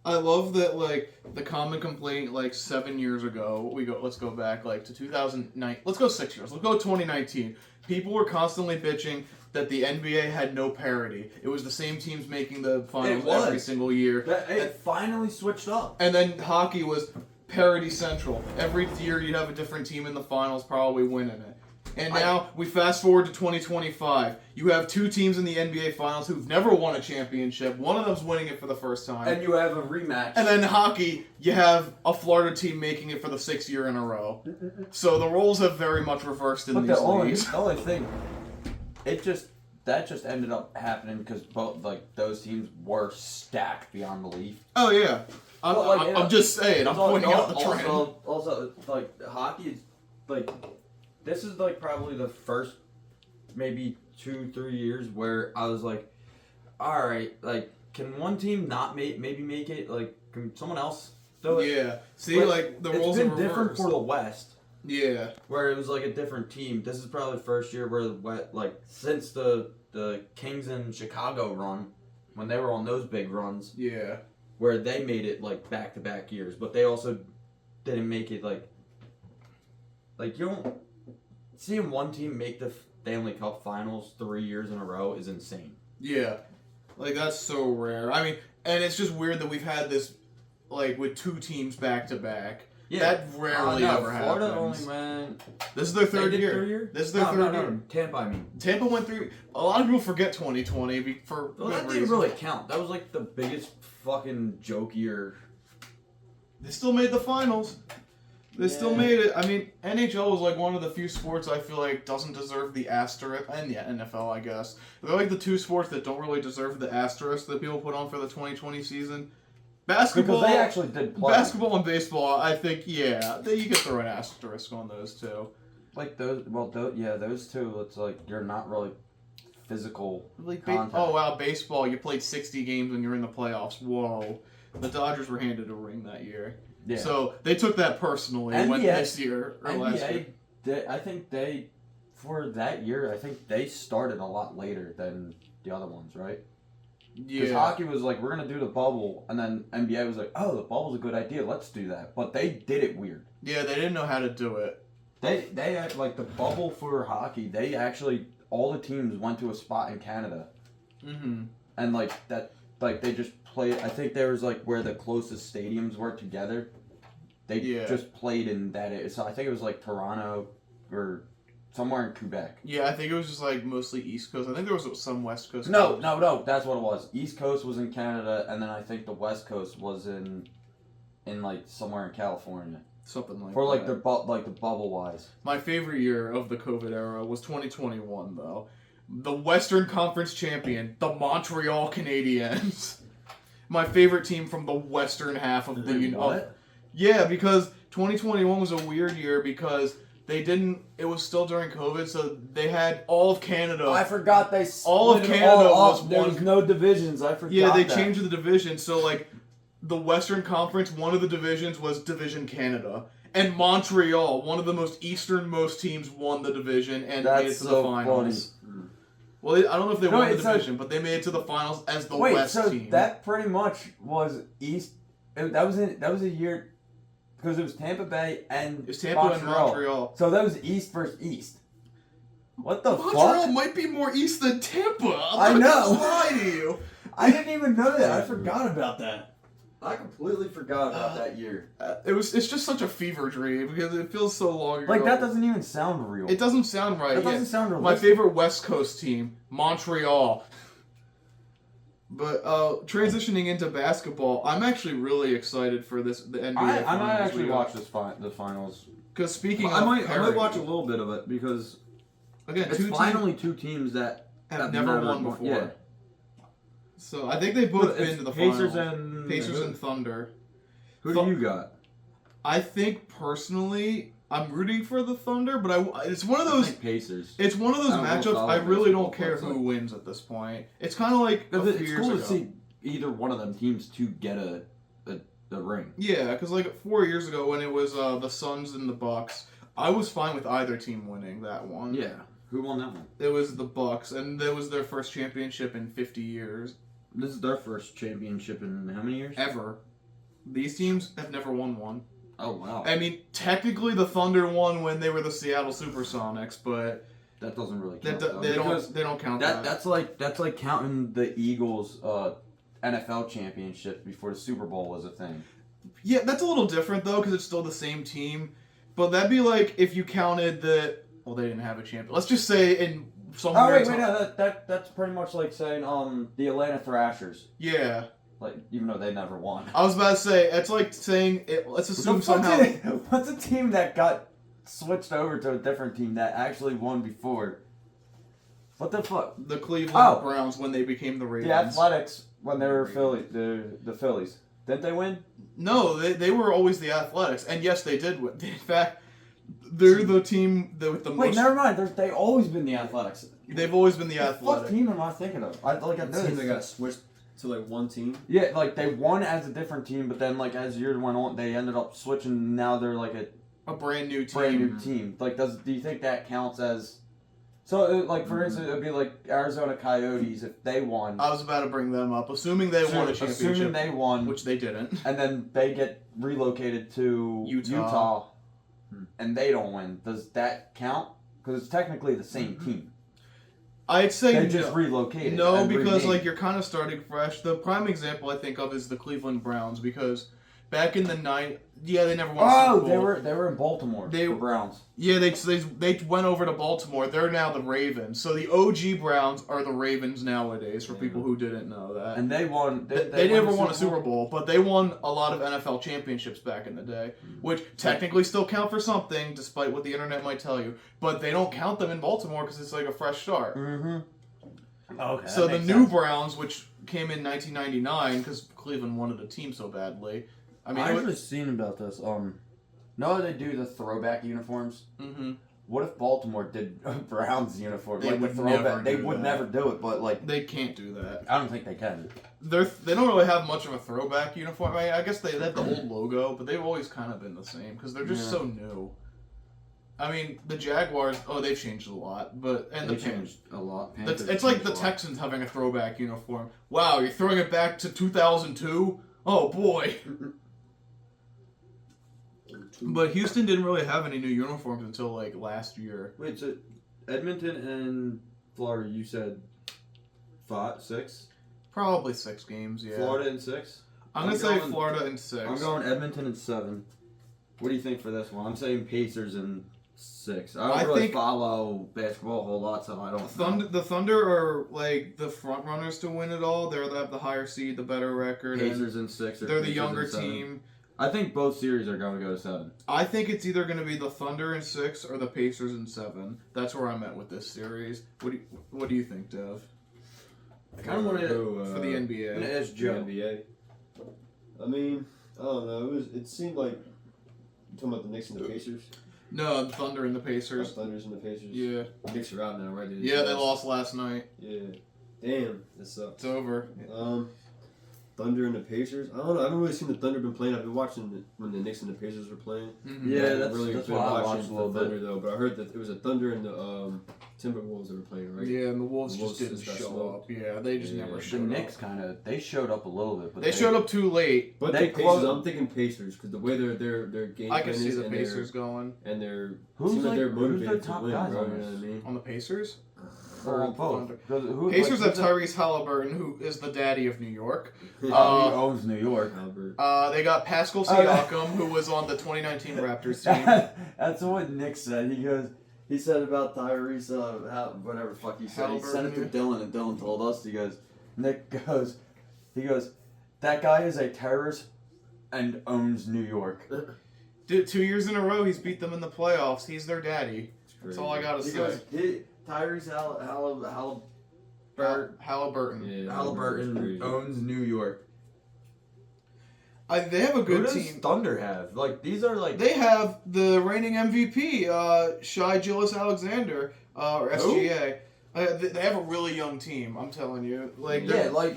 I love that, like, the common complaint, like, 7 years ago, let's go back, like, to 2009, let's go 6 years, let's go 2019. People were constantly bitching that the NBA had no parity. It was the same teams making the finals every single year.
It finally switched up.
And then hockey was parity central. Every year you'd have a different team in the finals probably winning it. And now we fast forward to 2025. You have 2 teams in the NBA Finals who've never won a championship. One of them's winning it for the first time.
And you have a rematch.
And then hockey, you have a Florida team making it for the 6th year in a row. So the roles have very much reversed in these leagues.
The only thing, that just ended up happening because both those teams were stacked beyond belief.
Oh yeah, I'm just saying. I'm pointing out the trend.
Also, like hockey is like. This is like probably the first maybe 2-3 years where I was like, all right, like can one team not maybe make it? Like can someone else do it?
Yeah. See, like the roles
it's been
are
different
reversed.
for the West.
Yeah.
Where it was like a different team. This is probably the first year where since the Kings in Chicago run, when they were on those big runs.
Yeah.
Where they made it like back-to-back years, but they also didn't make it like you don't. Seeing one team make the Stanley Cup Finals 3 years in a row is insane.
Yeah. Like, that's so rare. I mean, and it's just weird that we've had this, like, with 2 teams back-to-back.
Yeah.
That rarely ever
Florida
happens.
only went...
This is their third year.
3rd year?
This is their third year.
Tampa, I mean.
Tampa went through... A lot of people forget 2020 for
Well,
good
that didn't
reason.
really count. That was, like, the biggest fucking joke year.
They still made the finals. They still made it. I mean, NHL is like one of the few sports I feel like doesn't deserve the asterisk, and yeah, NFL, I guess. They're like the 2 sports that don't really deserve the asterisk that people put on for the 2020 season. Basketball,
Because they actually did play.
Basketball and baseball, I think, yeah, you could throw an asterisk on those two.
Like those, those 2. It's like you're not really physical.
Like,
contact.
oh wow, baseball, you played 60 games when you're in the playoffs. Whoa, the Dodgers were handed a ring that year.
Yeah.
So they took that personally when this year or last year.
I think for that year, I think they started a lot later than the other ones, right? Because hockey was like, we're going to do the bubble, and then NBA was like, oh, the bubble's a good idea, let's do that. But they did it weird.
Yeah, they didn't know how to do it.
They had, like, the bubble for hockey, they actually, all the teams went to a spot in Canada.
Mm-hmm.
And, like, they just played, I think there was, like, where the closest stadiums were together. They just played in that area. So I think it was, like, Toronto or somewhere in Quebec.
Yeah, I think it was just, like, mostly East Coast. I think there was some West Coast.
No, that's what it was. East Coast was in Canada, and then I think the West Coast was in like, somewhere in California.
Something like
for, like,
that.
the bubble-wise.
My favorite year of the COVID era was 2021, though. The Western Conference champion, the Montreal Canadiens. My favorite team from the western half of the...
What?
Yeah, because 2021 was a weird year because they didn't... It was still during COVID, so they had all of Canada...
I forgot they
all of Canada was
there was no divisions. I forgot.
Yeah, they changed the division, so, like, the Western Conference, one of the divisions was Division Canada. And Montreal, one of the most easternmost teams, won the division and made it to the finals.
Funny.
Well, I don't know if they won the
it's a-
division, but they made it to the finals as the West
so
team.
that pretty much was East. That was a year because it was Tampa Bay and
It was Tampa and Montreal.
So that was East versus East. What the
Montreal
fuck?
might be more East than Tampa.
I
I'm not
know.
gonna lie to you.
I didn't even know that. I forgot about that. I completely forgot
about
that year.
It's just such a fever dream because it feels so long ago.
Like that doesn't even sound real.
It doesn't sound right.
That doesn't sound real.
My favorite West Coast team, Montreal. But transitioning into basketball, I'm actually really excited for the NBA.
I might
finals
actually
we
watch
got.
the finals.
Because speaking
I
of
might
parity,
watch a little bit of it because
again,
it's finally two teams that
have never won before.
Yeah.
So I think they've both been to the
Pacers
finals. Pacers and Thunder.
Who do you got?
I think personally, I'm rooting for the Thunder, but it's one of those
I think Pacers.
It's one of those
I don't know
matchups.
if
I really don't
basketball
care
plays
who
like-
wins at this point. It's kind of like a few
It's
years
cool
ago.
to see either one of them teams to get a ring.
Yeah, because like 4 years ago when it was the Suns and the Bucks, I was fine with either team winning that one.
Yeah. Who won that one?
It was the Bucks, and that was their first championship in 50 years.
This is their first championship in how many years?
Ever. These teams have never won one.
Oh wow.
I mean, technically the Thunder won when they were the Seattle Supersonics, but
That doesn't really
they
count. though,
don't count
that
that.
that's like counting the Eagles NFL championship before the Super Bowl was a thing.
Yeah, that's a little different though, because it's still the same team. But that'd be like if you counted that. Well, they didn't have a champion. Let's just say in some.
Oh
weird
wait,
time-
no, that's pretty much like saying the Atlanta Thrashers.
Yeah,
Like even though they never won.
I was about to say it's like saying let's assume somehow.
What's a team that got switched over to a different team that actually won before? What the fuck?
The Cleveland
Oh.
Browns when they became the Ravens.
The Athletics when they were the Phillies. Didn't they win?
No, they were always the Athletics, and yes, they did win. In fact, they're the team with the
Wait,
most.
never mind. They always been the Athletics.
They've always been the
What
Athletics.
team am I thinking of? I know
team
this.
that got switched to like one team.
Yeah, like they won as a different team, but then like as years went on, they ended up switching. And now they're like a
A brand new team.
brand new team. Like, do you think that counts as? So, like for instance, it would be like Arizona Coyotes if they won.
I was about to bring them up, assuming they won a championship,
Assuming they won,
which they didn't.
and then they get relocated to
Utah.
and they don't win. Does that count? Because it's technically the same team.
I'd say
They just relocated.
no,
and
because
renamed.
like you're kind of starting fresh. The prime example I think of is the Cleveland Browns because back in the they never won. a Super Bowl.
they were in Baltimore.
They-
the Browns.
Yeah, they went over to Baltimore. They're now the Ravens. So the OG Browns are the Ravens nowadays. For people who didn't know that,
And they won.
they never won a Super Bowl, but they won a lot of NFL championships back in the day, which technically still count for something, despite what the internet might tell you. But they don't count them in Baltimore because it's like a fresh start.
Mm-hmm. Okay.
So the new Browns, which came in 1999 because Cleveland wanted a team so badly. I mean,
I actually seen about this. No, they do the throwback uniforms.
mm-hmm.
What if Baltimore did a Browns uniform?
They
Like the
would
throwback.
never
They
do
would
that.
never do it, but like
They can't do that.
I don't think they can.
They don't really have much of a throwback uniform. I mean, I guess they have the old logo, but they've always kind of been the same because they're just
Yeah.
so new. I mean, the Jaguars. Oh, they've changed a lot, but
They changed a lot.
It's like the Texans having a throwback uniform. Wow, you're throwing it back to 2002. Oh boy. But Houston didn't really have any new uniforms until like last year.
Wait, so Edmonton and Florida, you said 6?
Probably 6 games. Yeah.
Florida in 6.
I'm gonna say Florida in 6.
I'm going Edmonton in 7. What do you think for this one? I'm saying Pacers in 6. I don't really
think
follow basketball a whole lot, so I don't.
The Thunder are like the front runners to win it all. They have the higher seed, the better record.
Pacers in 6. Or
They're the
Pacers
younger
in 7.
team.
I think both series are going to go to 7.
I think it's either going to be the Thunder in 6 or the Pacers in 7. That's where I'm at with this series. What do you think, Dev?
I kind of want to
For the
I'm
NBA.
gonna ask
The
Joe.
NBA. I mean, I don't know. It seemed like you talking about the Knicks and the Pacers.
No, the Thunder and the
The
Pacers.
Thunders and the Pacers.
Yeah.
The Knicks are out now, right?
Yeah, they lost last night.
Yeah. Damn, that sucks.
It's over.
Thunder and the Pacers. I don't know. I haven't really seen the Thunder been playing. I've been watching when the Knicks and the Pacers were playing.
Mm-hmm.
Yeah,
I haven't
that's
really
what
been
I
watching
watched a little
the Thunder
bit.
though. But I heard that it was a Thunder and the Timberwolves that were playing, right?
Yeah, and the Wolves
The
just didn't
got
show
smoked.
up. Yeah, they just
Yeah.
never
The
showed
The
up.
Knicks they showed up a little bit, but
They showed up too late.
But
They
the Pacers,
closed-
I'm thinking Pacers because the way their game
I
plan
can see
is
the
and
Pacers going
and they're
Who's
seems like they're
like- who's
motivated
their
to
top
win,
guys
bro.
on
You know what I
this?
mean?
on the Pacers.
or
Or
both.
Thunder.
'Cause who,
Pacers have
like, who's
Tyrese Halliburton, who is the daddy of New York.
he owns New York.
Albert.
They got Pascal Siakam, who was on the 2019 Raptors team.
That's what Nick said. He said about Tyrese, whatever the fuck he said. He sent it to Dylan, and Dylan told us. He goes, that guy is a terrorist and owns New York.
Dude, 2 years in a row, he's beat them in the playoffs. He's their daddy. That's all I gotta
He
say.
goes, Tyrese
Halliburton.
Yeah,
Halliburton
crazy.
owns New York.
They have a
Who
good
does
team.
Thunder have? Like, these are like...
They have the reigning MVP, Shai Gilgeous-Alexander, or SGA. They have a really young team. I'm telling you. Like,
yeah, like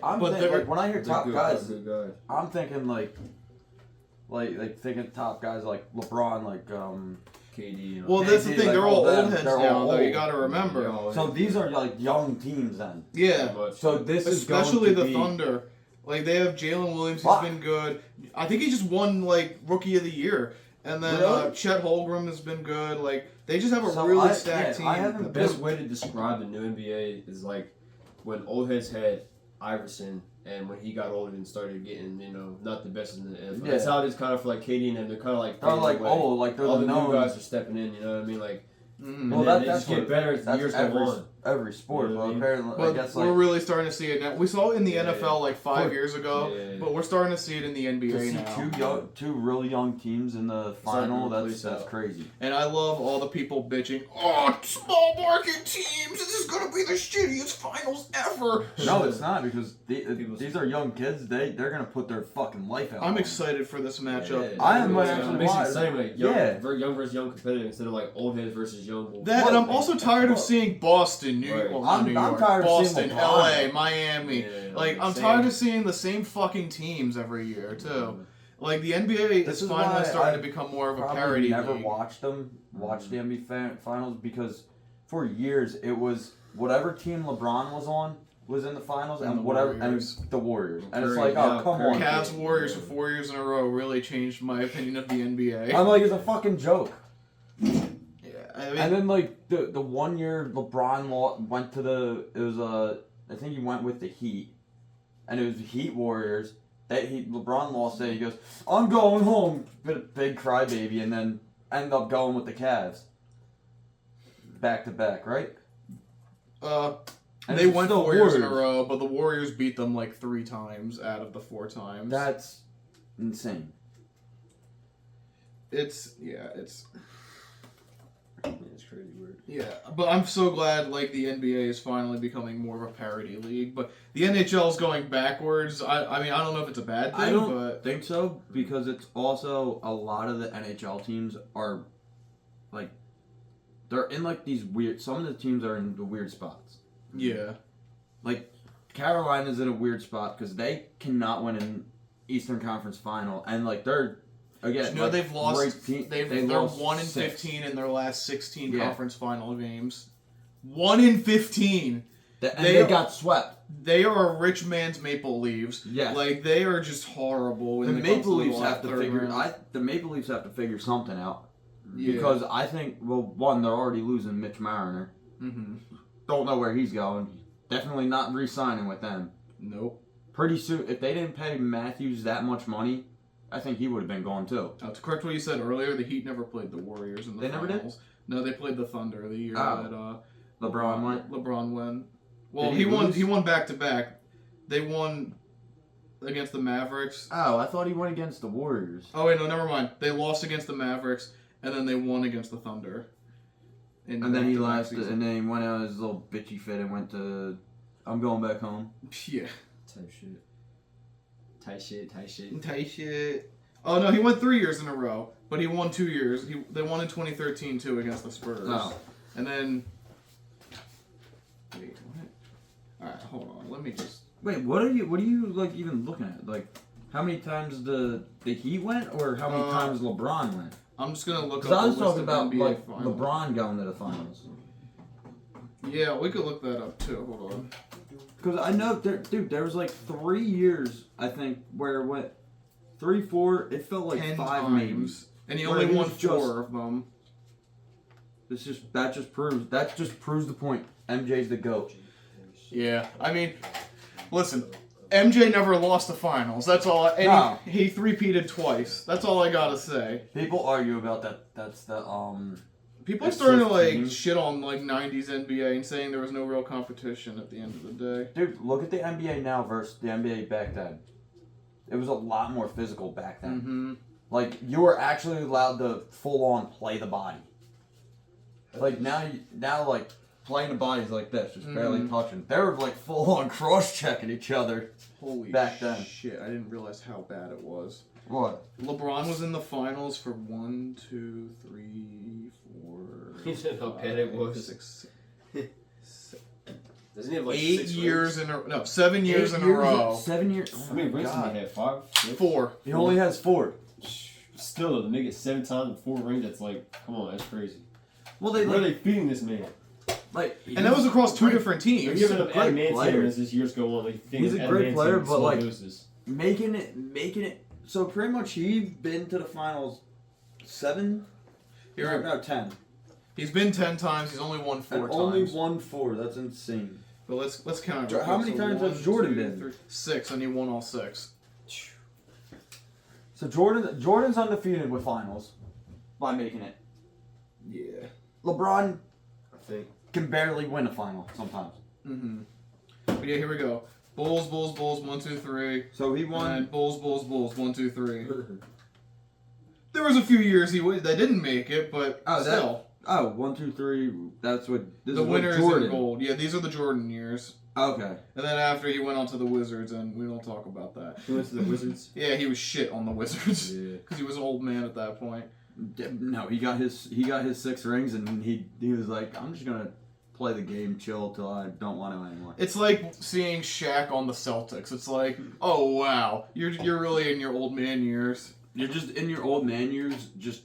I'm
But
thinking,
they're-
like, when I hear
They're
top
good,
guys,
they're good.
I'm thinking like thinking top guys like LeBron, like
KD. And
well,
They
that's the
did,
thing.
like,
They're
all
all
them.
old heads
They're
now,
all
though. You
old.
got to remember.
Yeah.
So these are like young teams then.
Yeah.
So this is
Especially
going to
the
be,
Thunder. Like, they have Jalen Williams, who's
Fuck.
been good. I think he just won, like, Rookie of the Year. And then
Really?
Chet Holmgren has been good. Like, they just have a
So
really
I
stacked team.
haven't
The best way to describe the new NBA is like when old heads had Iverson, and when he got older and started getting, not the best in the NFL.
Yeah.
That's how it is kind of for like KD and them. They're kind of like
They're
fading
like
away.
oh, like they're
all
the
the new
known.
guys are stepping in. You know what I mean? Like,
Mhm.
Well,
and
that,
they
that's
just get
what-
better as the
that's
years go
every,
on.
every sport.
You know what I
But
mean?
apparently, I
But
guess
we're
like
really starting to see it now. We saw it in the
Yeah,
NFL
yeah.
like 5 years ago,
Yeah.
but we're starting to see it in the
to
NBA
see
now.
two really young teams in the final.
Starting to
That's
out.
crazy.
And I love all the people bitching, oh, small market teams, this is going to be the shittiest finals ever.
No, it's not because
People-
these are young kids. They're gonna put their fucking life out.
I'm
on it.
excited for this matchup.
I am
It
actually
makes it
why-
exciting, like young,
yeah.
young versus young competitive instead of like old heads versus young.
That, and I'm also tired of seeing Boston, New York,
Right.
well, not
I'm
New York,
tired of seeing
Boston,
LeBron.
LA, Miami.
Yeah,
Like, I'm
same.
tired of seeing the same fucking teams every year, too. Like, the NBA
This
is
is
finally
why
starting
I
to become more of a
Probably
parody
never
league.
watched the NBA finals because for years it was whatever team LeBron was on was in the finals
And
and
the
whatever
Warriors.
and the Warriors. And it's
Curry,
like, oh
yeah,
come
Curry.
on.
Cavs Warriors for 4 years in a row really changed my opinion of the NBA.
I'm like, it's a fucking joke.
Yeah, I mean,
And then like the 1 year LeBron went to I think he went with the Heat, and it was the Heat Warriors. LeBron lost it. He goes, I'm going home, big crybaby, and then ended up going with the Cavs. Back to back, right? And
they
it's
went
still
4 years in a
Warriors.
row, but the Warriors beat them like 3 times out of the 4 times.
That's insane.
It's
It's crazy weird.
yeah, but I'm so glad like the NBA is finally becoming more of a parody league. But the NHL is going backwards. I mean, I don't know if it's a bad thing,
I don't
but
think so because it's also a lot of the NHL teams are like they're in like these weird. Some of the teams are in the weird spots.
yeah.
Like Carolina's in a weird spot because they cannot win an Eastern Conference final, and like they're again.
You know
like,
they've lost.
great team-
They're
lost
1 in
6.
15 in their last 16
Yeah.
conference final games. 1 in 15.
And
They
they
are-
got swept.
They are a rich man's Maple Leafs.
Yes.
Like they are just horrible.
The
When it comes
Maple
to
Leafs
the
have to
third
figure.
round.
The Maple Leafs have to figure something out
Yeah.
because I think one they're already losing Mitch Mariner.
Mhm.
Don't know where he's going. Definitely not re-signing with them.
Nope.
Pretty soon, if they didn't pay Matthews that much money, I think he would have been gone too.
To correct what you said earlier, the Heat never played the Warriors in the
They never did?
finals. No, they played the Thunder the year
Oh.
that
LeBron went.
LeBron won. Well,
Did
he
he
won.
lose?
He won back to back. They won against the Mavericks.
Oh, I thought he went against the Warriors.
Oh wait, no, never mind. They lost against the Mavericks, and then they won against the Thunder. In
And then he
back-to-back
lasted,
season.
and then he went out his little bitchy fit and went to, I'm going back home.
Yeah.
Type shit. Tight shit.
Tight shit. Oh no, he won 3 years in a row, but he won 2 years. They won in 2013 too against the Spurs.
Oh.
And then, wait, what? All right, hold on. Let me
Wait, what are you like even looking at? Like, how many times the Heat went, or how many times LeBron went?
I'm just gonna look up.
Because I was talking
of
about
NBA
like
finals.
LeBron going to the finals.
Yeah, we could look that up too. Hold on.
Because I know, there was like 3 years, I think, where it went 3, 4. It felt like
10
5
times.
maybe.
And he
Where
only
he
won
was just-
4 of them.
That just proves the point. MJ's the GOAT.
Yeah, I mean, listen, MJ never lost the finals. That's all. And
No.
he three-peated twice. That's all I gotta say.
People argue about that. That's the
People are
It's
starting to
15.
shit on 90s NBA and saying there was no real competition at the end of the day.
Dude, look at the NBA now versus the NBA back then. It was a lot more physical back then.
Mm-hmm.
Like, you were actually allowed to full on play the body. Like now like playing the bodies like this, just barely touching. They were like full on cross checking each other.
Holy
Back then.
shit! I didn't realize how bad it was.
What?
LeBron was in the finals for 1, 2, 3, 4.
He said how bad it was.
6,
Doesn't he have like
8
6
years
rings?
in a no 7 years in a row.
7 years. Oh
How many
my
rings
God.
did he have? 5? 6?
4.
He only has 4.
Still, to make it 7 times and 4 rings, that's like, come on, that's crazy.
Well, they
Where are
like,
they feeding this man?
And that was across 2 different
They're
teams.
giving him
great
adamantium
player.
as his years go on. Like,
He's a great player, but, like,
doses.
making it. So pretty much, he's been to the finals 7. No, 10.
He's been 10 times. He's only won 4
And
times.
only won 4. That's insane.
But let's count it.
How many times has Jordan been?
6, and he won all 6.
So Jordan's undefeated with finals by making it.
Yeah.
LeBron
I think.
can barely win a final sometimes.
Mm-hmm. But yeah, here we go. Bulls, 1, 2, 3.
So he won.
And Bulls, 1, 2, 3. There was a few years that didn't make it, but still.
1, 2, 3. That's what this
The
is
winners
with Jordan.
in gold. Yeah, these are the Jordan years.
Okay.
And then after he went on to the Wizards, and we don't talk about that.
He went to the Wizards.
Yeah, he was shit on the Wizards
Yeah.
because he was an old man at that point.
No, he got his 6 rings, and he was like, I'm just gonna play the game, chill till I don't want to anymore.
It's like seeing Shaq on the Celtics. It's like, oh wow, you're really in your old man years.
You're just in your old man years, just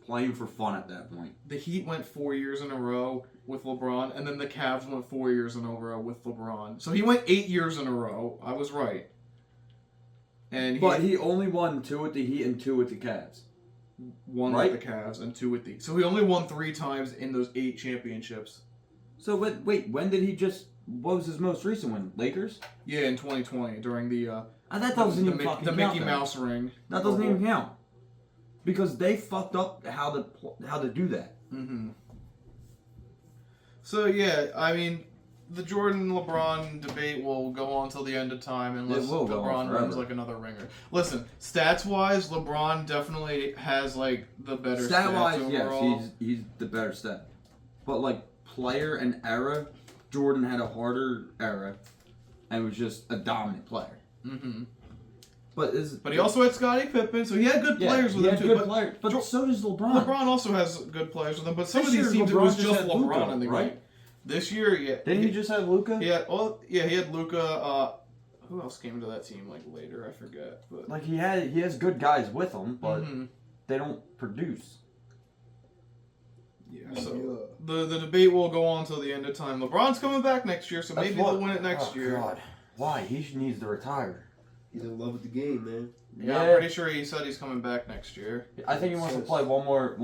playing for fun at that point.
The Heat went 4 years in a row with LeBron, and then the Cavs went 4 years in a row with LeBron. So he went 8 years in a row. I was right. And
But he only won 2 with the Heat and 2 with the Cavs.
won
right?
with the Cavs and 2 with the. So he only won 3 times in those 8 championships.
So wait, when did he just? What was his most recent one? Lakers?
Yeah, in 2020 during the
That doesn't
the,
even fucking
the
count.
Mickey
then.
Mouse ring.
That doesn't even count. Because they fucked up how to do that.
Mm-hmm. So yeah, I mean, the Jordan-LeBron debate will go on till the end of time unless
will go on
LeBron wins
forever.
like another ringer. Listen, stats-wise, LeBron definitely has like the better
Stat-wise,
stats
yes,
overall.
he's the better stat. But like player and era, Jordan had a harder era, and was just a dominant player.
Mm-hmm.
But
he also had Scottie Pippen, so he had good players with
he
him
had
too.
good players, but so does LeBron.
LeBron also has good players with him, but some
This
of these
year,
teams
LeBron
it was
just
just
had
LeBron
Luka,
in the
right?
game. This year, yeah.
Didn't he just have Luka?
He had Luka. Who else came into that team like later? I forget. But
Like he has good guys with him, but
Mhm.
they don't produce.
Yeah, so the debate will go on till the end of time. LeBron's coming back next year, so maybe they'll win it next year.
God. Why? He needs to retire.
He's in love with the game, man.
Yeah, I'm pretty sure he said he's coming back next year.
I think he wants to play one more,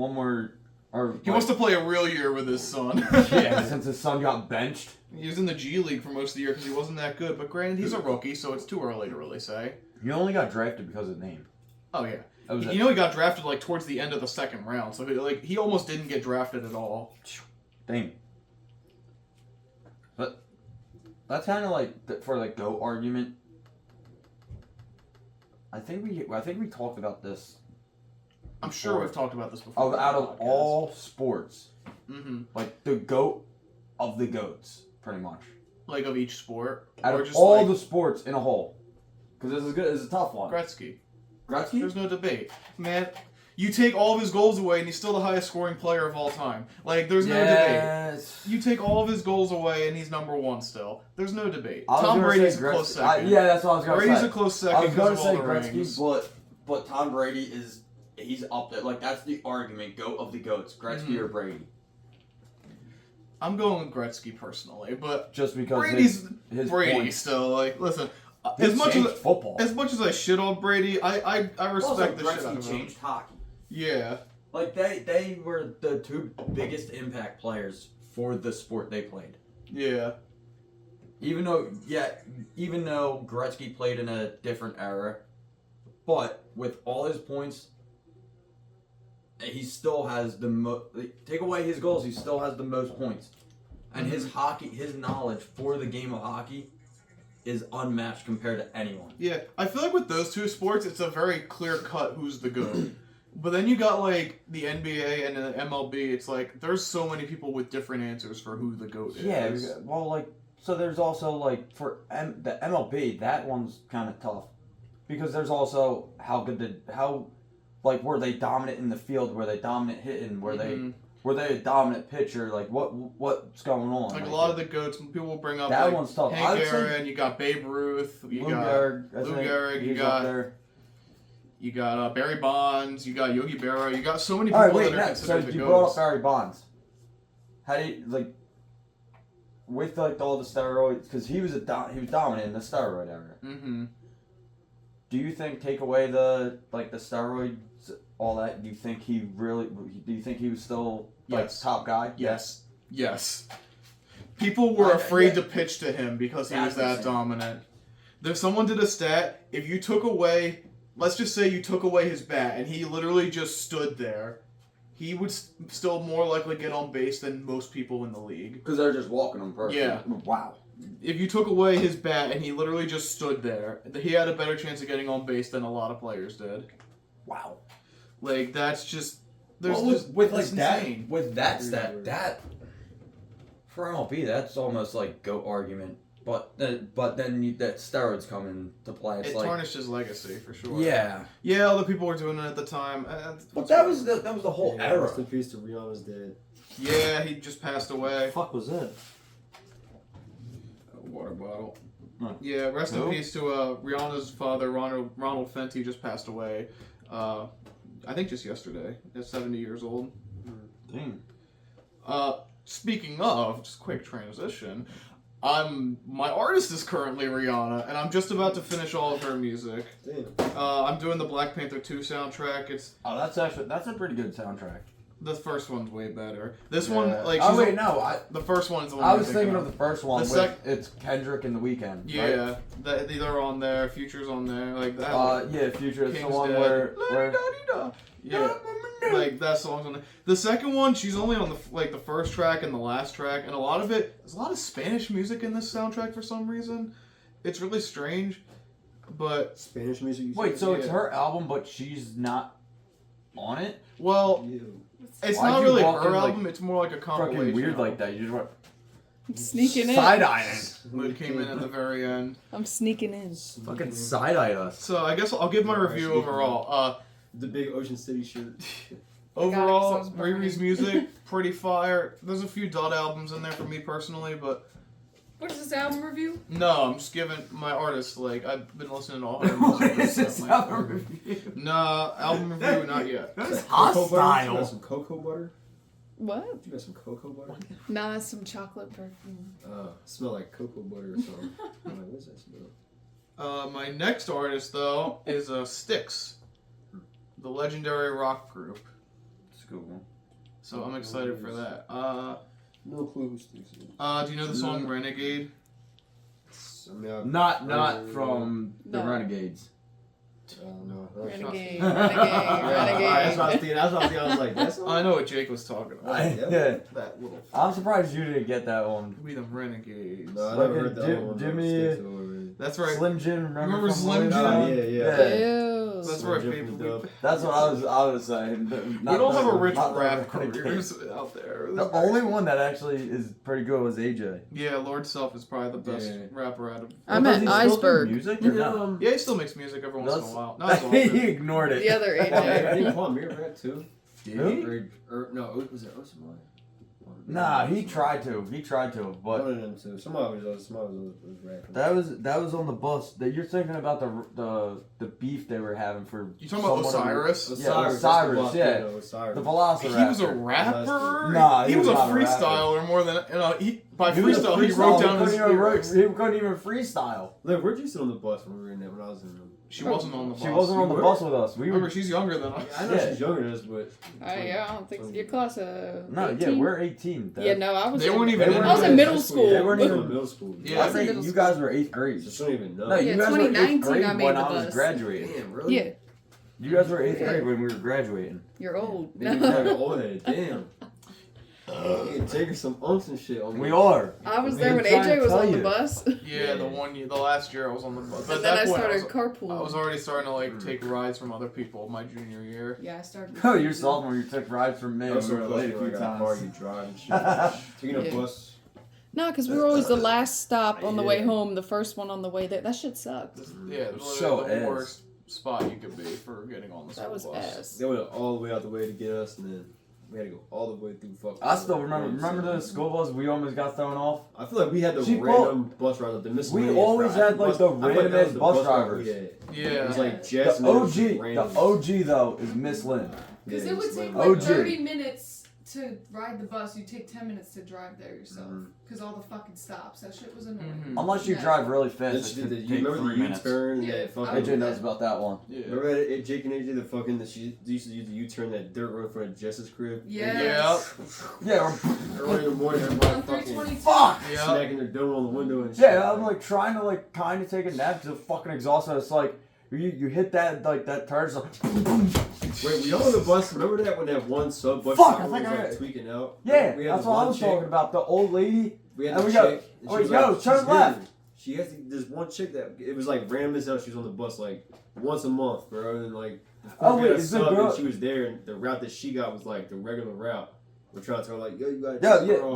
or
He wants to play a real year with his son.
yeah, since his son got benched.
He was in the G League for most of the year because he wasn't that good. But granted, he's a rookie, so it's too early to really say.
He only got drafted because of name.
Oh yeah,
That was it.
he got drafted like towards the end of the second round, so he almost didn't get drafted at all.
Dang. But that's kind of like for the GOAT argument. I think we talked about this.
I'm sure we've talked about this before.
Out of all sports,
mm-hmm.
like the GOAT of the GOATs, pretty much.
Like of each sport,
Out
or
of
just
all
like
the sports in a whole, because this is a tough one.
Gretzky.
Gretzky?
There's no debate, man. You take all of his goals away, and he's still the highest scoring player of all time. Like, there's no debate. You take all of his goals away, and he's number 1 still. There's no debate. Tom Brady's a close second.
Yeah, that's what I was going to say.
Brady's a close second.
I was going to say
Gretzky,
but Tom Brady he's up there. Like, that's the argument. GOAT of the GOATs. Gretzky or Brady.
I'm going with Gretzky personally, but
just because
Brady's
his
Brady
points.
still. Like, listen,
As much as
I shit on Brady, I respect the shit out
Gretzky
of him.
changed hockey.
Yeah.
Like, they were the 2 biggest impact players for the sport they played.
Yeah.
Even though Gretzky played in a different era, but with all his points, he still has the most. Take away his goals, he still has the most points, and his knowledge for the game of hockey is unmatched compared to anyone.
Yeah, I feel like with those 2 sports, it's a very clear cut who's the GOAT. But then you got like the NBA and the MLB. It's like there's so many people with different answers for who the GOAT is.
Yeah, well, like so. There's also like for the MLB, that one's kind of tough because there's also were they dominant in the field, were they dominant hitting, were they a dominant pitcher, like what's going on?
Like a lot of the GOATs, people will bring up
that
like
one's tough.
Hank Aaron, you got Babe Ruth, you
Lou
got
Gehrig,
you got Barry Bonds, you got Yogi Berra, you got so many people that are considered the GOATs.
You brought up Barry Bonds. How do you with like all the steroids? Because he was dominant in the steroid era.
Mm-hmm.
Do you think take away the steroids, all that? Do you think he was still top guy?
Yes. Yes. People were afraid to pitch to him because he was that dominant. Someone did a stat. If you took away, let's just say you took away his bat and he literally just stood there, he would still more likely get on base than most people in the league.
Because they're just walking him perfect.
Yeah.
Wow.
If you took away his bat and he literally just stood there, he had a better chance of getting on base than a lot of players did.
Wow.
Like, that's just...
With that stat, that for MLB, that's almost like GOAT argument. But then that steroids come into play.
It tarnished his legacy for sure.
Yeah.
Yeah, other people were doing it at the time.
But that was the whole era.
Rest in peace to Rihanna's dad.
Yeah, he just passed away.
What the fuck was that?
A water bottle.
Huh.
Yeah, rest in peace to Rihanna's father, Ronald Fenty, just passed away. I think just yesterday. He's 70 years old.
Dang.
Speaking of, just quick transition. My artist is currently Rihanna, and I'm just about to finish all of her music.
Damn.
I'm doing the Black Panther 2 soundtrack.
That's a pretty good soundtrack.
The first one's way better. This one, like, the first one's the one
I was thinking of the first one. It's Kendrick and The Weeknd.
Yeah, right? They're on there. Future's on there, like that.
Yeah, Future. It's the one
dead.
where
yeah, like that song's on there. The second one, she's only on the first track and the last track, and there's a lot of Spanish music in this soundtrack for some reason. It's really strange, but
Spanish music.
Wait, so it's her album, but she's not on it?
Well, it's not really her album. It's more like a compilation.
Fucking weird like that. You just went
sneaking in.
Side-eyeing.
It came in at the very end.
I'm sneaking in.
Fucking side-eye us.
So I guess I'll give my review overall.
The big Ocean City shirt.
Overall, Riri's music, pretty fire. There's a few dud albums in there for me personally, but...
What is this album review?
No, I'm just giving my artist, like, I've been listening to all her music.
What is this album review?
Nah, album review, not yet.
That's
hostile. You got some cocoa butter?
What?
You got some cocoa butter?
Nah, that's some chocolate perfume.
Smell like cocoa butter or something. I'm like, what's that smell?
My next artist, though, is Styx, the legendary rock group.
It's a good one.
So I'm excited for that.
No clue who Styx is.
Do you know the song Renegade?
Not from the Renegades.
No.
Renegade.
That's what I was thinking. I was like, that's
I know what Jake was talking about.
Yeah.
That little...
I'm surprised you didn't get that one.
We the Renegades.
No, I never heard that one.
Jimmy.
That's right.
Slim Jim,
remember Slim Jim?
Yeah.
Ew. clothes.
That's where I
Jump
paid
in
for
the
the
dub.
That's what I was saying.
We don't have a rich
not the
rap
renegade.
careers out there.
The only one that actually is pretty good was AJ.
Yeah, Lord Self is probably the best
Yeah.
rapper out of.
I
Does
meant
he still do
Iceberg.
music or not?
Yeah, he still makes music every once in a
Does-
while. Not as often.
he ignored it.
The other
I
AJ.
didn't call Mir rap too.
Who?
Or no, was it Osamai?
Nah, he tried to,
One
but
of them two. Somebody was rapping.
that was on the bus. That you're thinking about the beef they were having for.
You talking about
someone-
Osiris?
Yeah, Osiris, yeah. The Velociraptor.
He was a rapper.
Nah,
he
he
was a
was not a
freestyler more than by
He was a
freestyle. He wrote down his lyrics.
He couldn't even freestyle.
Look, where'd you sit on the bus when we were in there? When I was in them.
She wasn't on the bus.
She wasn't on the
You
bus with us. We
Remember,
were.
she's younger than us.
I know
Yeah.
she's younger than us, but
I don't think your class.
No,
18?
yeah, we're 18. Dad.
Yeah, no, I was.
They
in,
weren't even
in
I was
high
in middle
High
school.
They weren't
in
even-
middle school.
Yeah,
I
was in
think
middle
you
school.
guys were 8th grade.
So she don't even know.
No,
Yeah,
you guys were 8th
2019
grade
I made
when
the
I was
bus.
graduating.
Damn, really?
Yeah,
You guys were 8th
Yeah.
grade when we were graduating.
you're old.
Maybe like an old head. Damn. You can take her some unks and shit on me.
We are.
I was
We
there
were
when
trying
AJ
to
was
tell
on the
you.
bus.
Yeah, the last year I was on the bus. But
And
at
then
that
I
point,
started
I
carpooling.
was already starting to like take rides from other people my junior year.
Yeah, I started.
Oh, you're sophomore. You took rides from me.
I was
We
so
were
close
late a
when I
few
got a car, you
times.
drive and shit. Taking a
Yeah.
bus.
No, because we were always the last stop on the way
Yeah.
home, the first one on the way there. That shit sucked.
Yeah, it was
So
literally the
ass.
worst spot you could be for getting on the school
That was
bus.
ass.
They went all the way out the way to get us, and then we had to go all the way through fucking.
I still remember the school bus we almost got thrown off?
I feel like we had the
She
random bus driver, the miscellaneous.
We always
driver.
had, like,
I
the
feel like
random
that was
ass
the
bus
driver
drivers.
we had.
Yeah.
It was like
The
Jess and then it was just
OG, the
random.
OG though is Miss Lynn.
Because
Yeah,
it would
just
take
random.
like
OG.
30 minutes to ride the bus. You take 10 minutes to drive there yourself.
Mhm.
Because all the fucking stops. That shit was annoying.
Mhm.
Unless you
Yeah.
drive really
Then
fast,
she
it
did the,
could
you
take
remember
3
the
minutes.
U-turn?
Yeah,
That fucking.
AJ knows about that one.
Yeah.
Remember that Jake and AJ, the fucking that she used to use the U-turn that dirt road in front of Jess's crib.
Yes.
Yeah,
Early in the morning, everybody
On
fucking
322.
fuck!
Yeah.
smacking their dome on the window and shit.
Yeah, I'm like trying to like kind of take a nap because I'm fucking exhausted. It's like you hit that like that turn, it's like
Wait, we all on the bus. Remember that when that one sub bus
Fuck,
driver
I
was
think
like
I-
tweaking out?
yeah,
We had
that's
the
what I
one
was
chick-
talking about. The old lady.
We had
And
the
we
chick.
go,
and she
wait,
was
yo,
like,
turn
she's
left.
good. She has this one chick that it was like random as hell. She was on the bus like once a month, bro. And like,
Oh,
we
wait,
had a
is the
sub
girl-
and she was there, and the route that she got was like the regular route. We're trying to tell her like, yo, you got.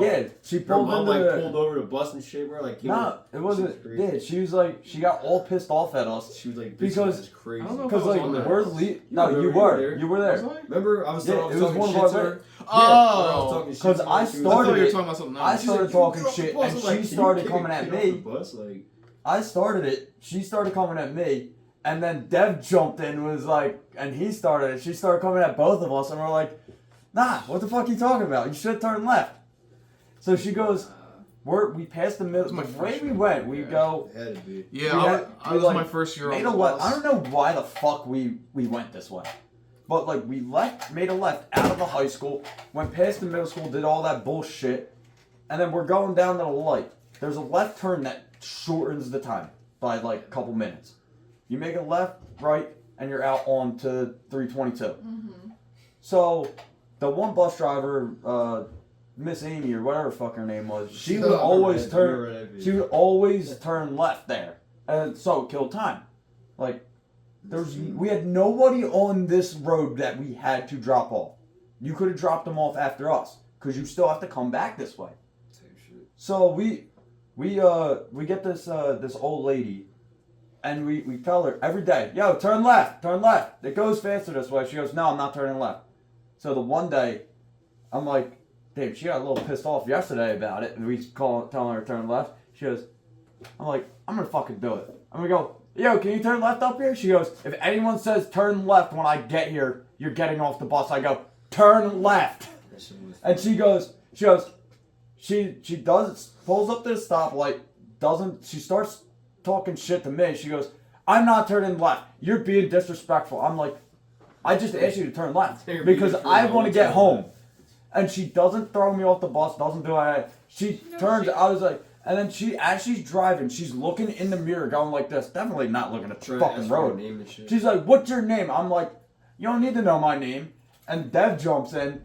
Yeah. She
Her
pulled
mom
into
like pulled over the bus and shit, bro. Like,
No, it wasn't.
She was crazy.
Yeah, she was like, she got all pissed off at us
She was like,
Because-
this is crazy.
I don't know if
because
I was
like
on that
we're
bus.
No,
You
you
were
were.
there.
You were
Was
there.
I?
Remember, I was
Yeah,
talking
it was
talking
one of
shit
our
to her.
red-
Oh.
Because I
I
started
thought you were
it.
talking about something else.
I started talking
"Get
shit,
off the bus."
and
I'm like,
she
"Can
started
you
coming
get
at
off
me.
the bus?" Like,
I started it. She started coming at me, and then Dev jumped in and was like, and he started it. She started coming at both of us, and we're like, nah, what the fuck are you talking about? You should turn left. So she goes, we passed the middle.
That's my
The way
first
we
year.
went, we
Yeah.
go.
it had to be.
Yeah,
We had-
I
we,
was
like,
my first year on
Made
the
a left.
bus.
I don't know why the fuck we went this way, but like we made a left out of the high school, went past the middle school, did all that bullshit, and then we're going down to the light. There's a left turn that shortens the time by like a couple minutes. You make a left, right, and you're out on to 322.
Mm-hmm.
So the one bus driver, Miss Amy or whatever the fuck her name was, she would
Oh,
always
right,
turn.
you're right,
She would always turn left there, and so it killed time. Like we had nobody on this road that we had to drop off. You could have dropped them off after us, because you still have to come back this way.
Same shit.
So we get this this old lady, and we tell her every day, yo, turn left. It goes faster this way. She goes, no, I'm not turning left. So the one day, I'm like, damn, she got a little pissed off yesterday about it, and we telling her to turn left. She goes, I'm like, I'm gonna fucking do it. I'm gonna go, yo, can you turn left up here? She goes, if anyone says turn left when I get here, you're getting off the bus. I go, turn left.
That shit was
And she pulls up to the stoplight, she starts talking shit to me. She goes, I'm not turning left. You're being disrespectful. I'm like, I just asked you to turn left
You're
because
being
I
true,
want to
don't
get
turn
home.
left.
And she doesn't throw me off the bus, doesn't do anything. She turns, I was like, and then as she's driving, she's looking in the mirror going like this, definitely not looking at the
trying to
fucking
ask for her
road.
name and shit.
She's like, what's your name? I'm like, you don't need to know my name. And Dev jumps in,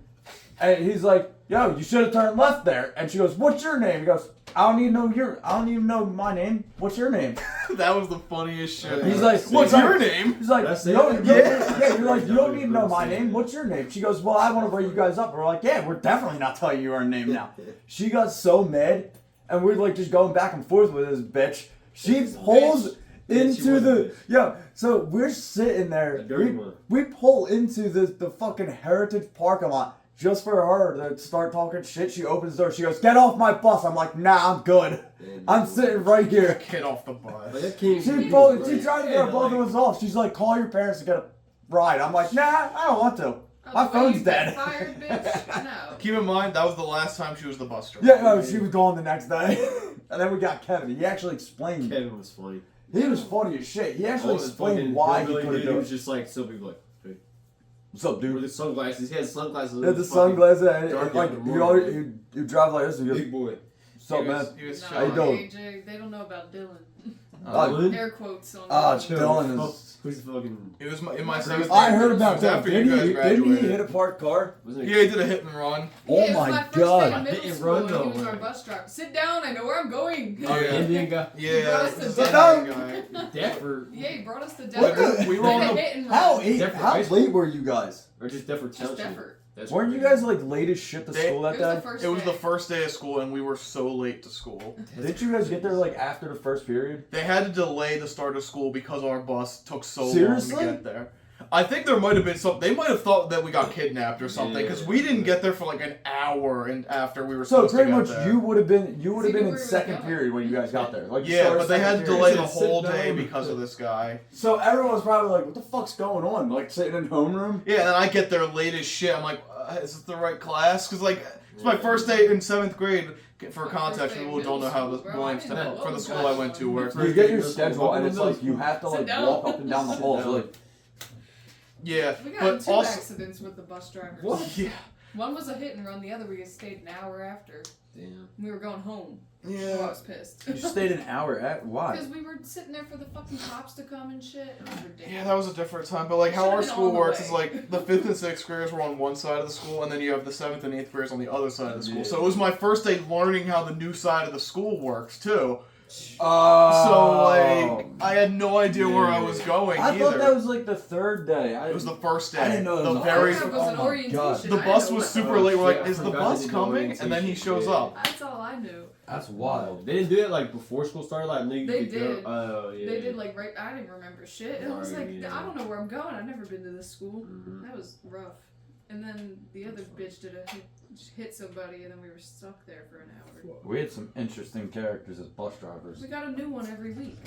and he's like, yo, you should have turned left there. And she goes, what's your name? He goes,
I don't even know my name. What's your name?
That was the funniest shit.
He's like,
what's your name?
He's like,
That's
you
it?
you're like, you don't need to know my name. What's your name? She goes, well, I want to bring you guys up. We're like, yeah, we're definitely not telling you our name now. She got so mad, and we're like just going back and forth with this bitch. She pulls into the so we're sitting there. We pull into the fucking Heritage parking lot just for her to start talking shit. She opens the door. She goes, "Get off my bus." I'm like, "Nah, I'm good. I'm sitting right here."
Get off the bus.
She tried to get both of us off. She's like, "Call your parents to get a ride." I'm like, "Nah, I don't want to. My phone's dead."
Fired, bitch? No.
Keep in mind, that was the last time she was the bus driver.
Yeah, no, she was gone the next day. And then we got Kevin. He actually explained.
Kevin was funny.
He was funny as shit. He actually
All this
explained
fucking
why he
hillbilly
couldn't
dude,
do
He
it.
was just like, some people like, hey.
What's up,
With
dude?
his sunglasses. He had sunglasses.
Yeah, the sunglasses, and
dark
like
in the
you
morning.
you drive like this and you go,
Big boy.
"What's up, man?"
He was
No,
How you doing?
AJ, they don't know about Dylan.
Uh,
Air quotes on
Dylan is.
Who's fucking...
It was in my seventh
I
grade.
heard
It was
about that.
after you guys
Didn't he
graduated.
hit a parked car?
Wasn't it?
Yeah, he did a hit and run.
Oh
it was
my
my
God.
First day in middle
Hit and
school,
run,
and
though,
he was our
man.
bus driver. Sit down, I know where I'm going.
Oh, yeah.
Indian guy.
Yeah,
brought us to
this
Denver.
guy.
Deptford.
Yeah, he brought us to
What
Denver.
the- we were on
Like a
the-
hit and
How
run.
Different.
late were you guys?
Or just Deptford
Just
Township.
Denver.
That's
Weren't you
crazy.
guys like late as shit to
They-
school that
It was the
day?
first
It was
day.
the first day of school, and we were so late to school.
Didn't you guys get there like after the first period?
They had to delay the start of school because our bus took so
Seriously?
long to get there. I think there might have been some. They might have thought that we got kidnapped or something because we didn't get there for like an hour and after we were
So
supposed
pretty
to
much
get there.
you would have been
See,
in
we were
second
going.
period when you guys got there. Like you
Yeah,
started
but they had
second
to
period.
delay the
Sit
whole
down.
day because of this guy.
So everyone was probably like, "What the fuck's going on?" Like sitting in homeroom.
Yeah, and then I get there late as shit. I'm like, is this the right class? Because like it's my first day in 7th grade. For
My
context,
first day
people
in
who don't know how the
middle school, bro. I
Williams
didn't know
for the
what
school
was
I went to
going on.
works.
You get your
First
schedule and it's
middle
like you have to
Sit
like
down.
walk up and down the halls. Like
Yeah,
We got in
but
2
also
accidents with the bus drivers.
yeah,
One was a hit and run, the other we stayed an hour after.
Damn.
We were going home. Oh, I
yeah.
was pissed.
you stayed an hour at why?
Because we were sitting there for the fucking cops to come and shit. It was ridiculous.
Yeah, that was a different time. But like how
Should've
our
been
school
on the
works
way.
is like the 5th and 6th graders were on one side of the school, and then you have the 7th and 8th graders on the other side of the school. So it was my first day learning how the new side of the school works too. So like I had no idea where I was going
I
either.
thought that was like the third day.
It was the first day.
I didn't know that
the
was
very.
That was an
Oh my
orientation.
God.
The
I
bus
know
was
what
super
the-
late. We're like,
Yeah, I
is the
forgot
bus
they did
coming? And then he
orientation.
shows
Yeah.
up.
That's all I knew.
That's wild.
They didn't do it like before school started. Like you
They
could go-
did.
Oh yeah.
They did like right. I didn't remember shit. And I was like,
Yeah.
I don't know where I'm going. I've never been to this school.
Mhm.
That was rough. And then the other bitch did a hit somebody, and then we were stuck there for an hour.
We had some interesting characters as bus drivers.
We got a new one every week.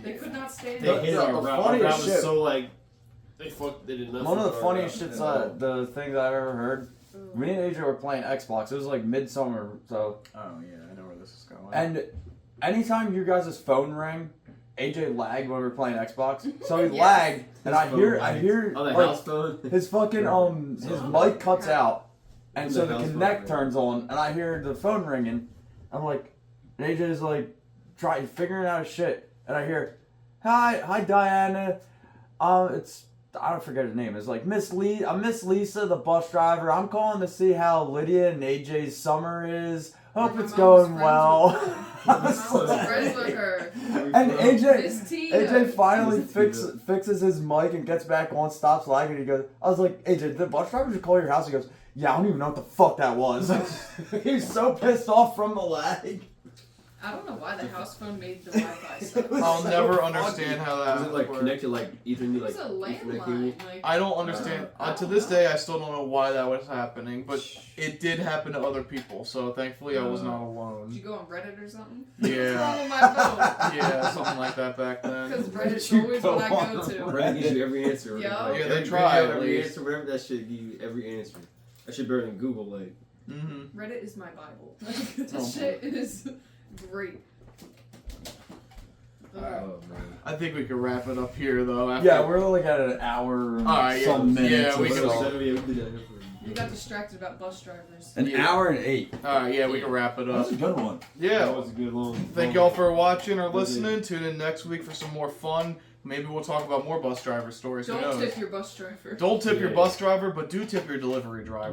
They could not stand
They
The-
hit
the-
our
the
route. Our
funniest
route was
shit-
so like they did nothing.
One of the
with our
funniest
route.
shits, the things I've ever heard. Me and AJ were playing Xbox. It was like midsummer, so.
Oh yeah, I know where this is going.
And anytime your guys' phone rang, AJ lagged when we were playing Xbox. So he
Yes.
lagged, and I
His phone
hear
lagged. On the
like
house phone.
his fucking his
Oh,
mic cuts out, and
On
so
the
the
house
Connect
phone,
turns on, and I hear the phone ringing. I'm like, and AJ's like, figuring out his shit, and I hear, hi Diana, it's. I don't forget her name. It's like I'm Miss Lisa, the bus driver. I'm calling to see how Lydia and AJ's summer is. Hope
My
it's
mom was
going
friends
well.
with- My mom was friends with her.
And AJ
Miss Tina.
AJ finally
Miss Tina.
fixes his mic and gets back on, stops lagging. He goes, I was like, AJ, did the bus driver just call your house? He goes, yeah, I don't even know what the fuck that was. He was so pissed off from the lag.
I don't know why the house phone made the Wi-Fi suck.
It was
I'll
so
never
funny.
understand how that
Was it like
worked.
connected like Ethernet
It
like
was a
Ethernet cable?
landline. Like,
I don't understand.
I
To
don't
this
know.
day, I still don't know why that was happening, but it did happen to other people. So thankfully, I was not
did
alone.
you go on Reddit or something?
Yeah.
What's wrong with my phone?
Yeah, something like that back
Because
then.
Reddit's
You
always
go
what I go
on
to.
Reddit gives you every answer.
Yeah.
Like,
Yeah, they
every
try,
video,
at
every
least.
answer, whatever that shit give you every answer. That shit better than Google. Like
Mm-hmm.
Reddit is my Bible. This
Oh.
shit is great.
oh man.
I think we could wrap it up here, though. After
Yeah, we're like at an hour and
Alright,
some
yeah,
minutes.
yeah, we
or
can-
so.
We did that here for
You got distracted about bus drivers.
An hour and 8.
All right, yeah, we can wrap it
That
up.
was a good one.
That
Yeah.
was a good long.
Thank y'all for watching or listening. Tune in next week for some more fun. Maybe we'll talk about more bus driver stories. Who
Don't
knows?
tip your bus driver.
Don't tip your
Yeah.
bus driver, but do tip your delivery driver.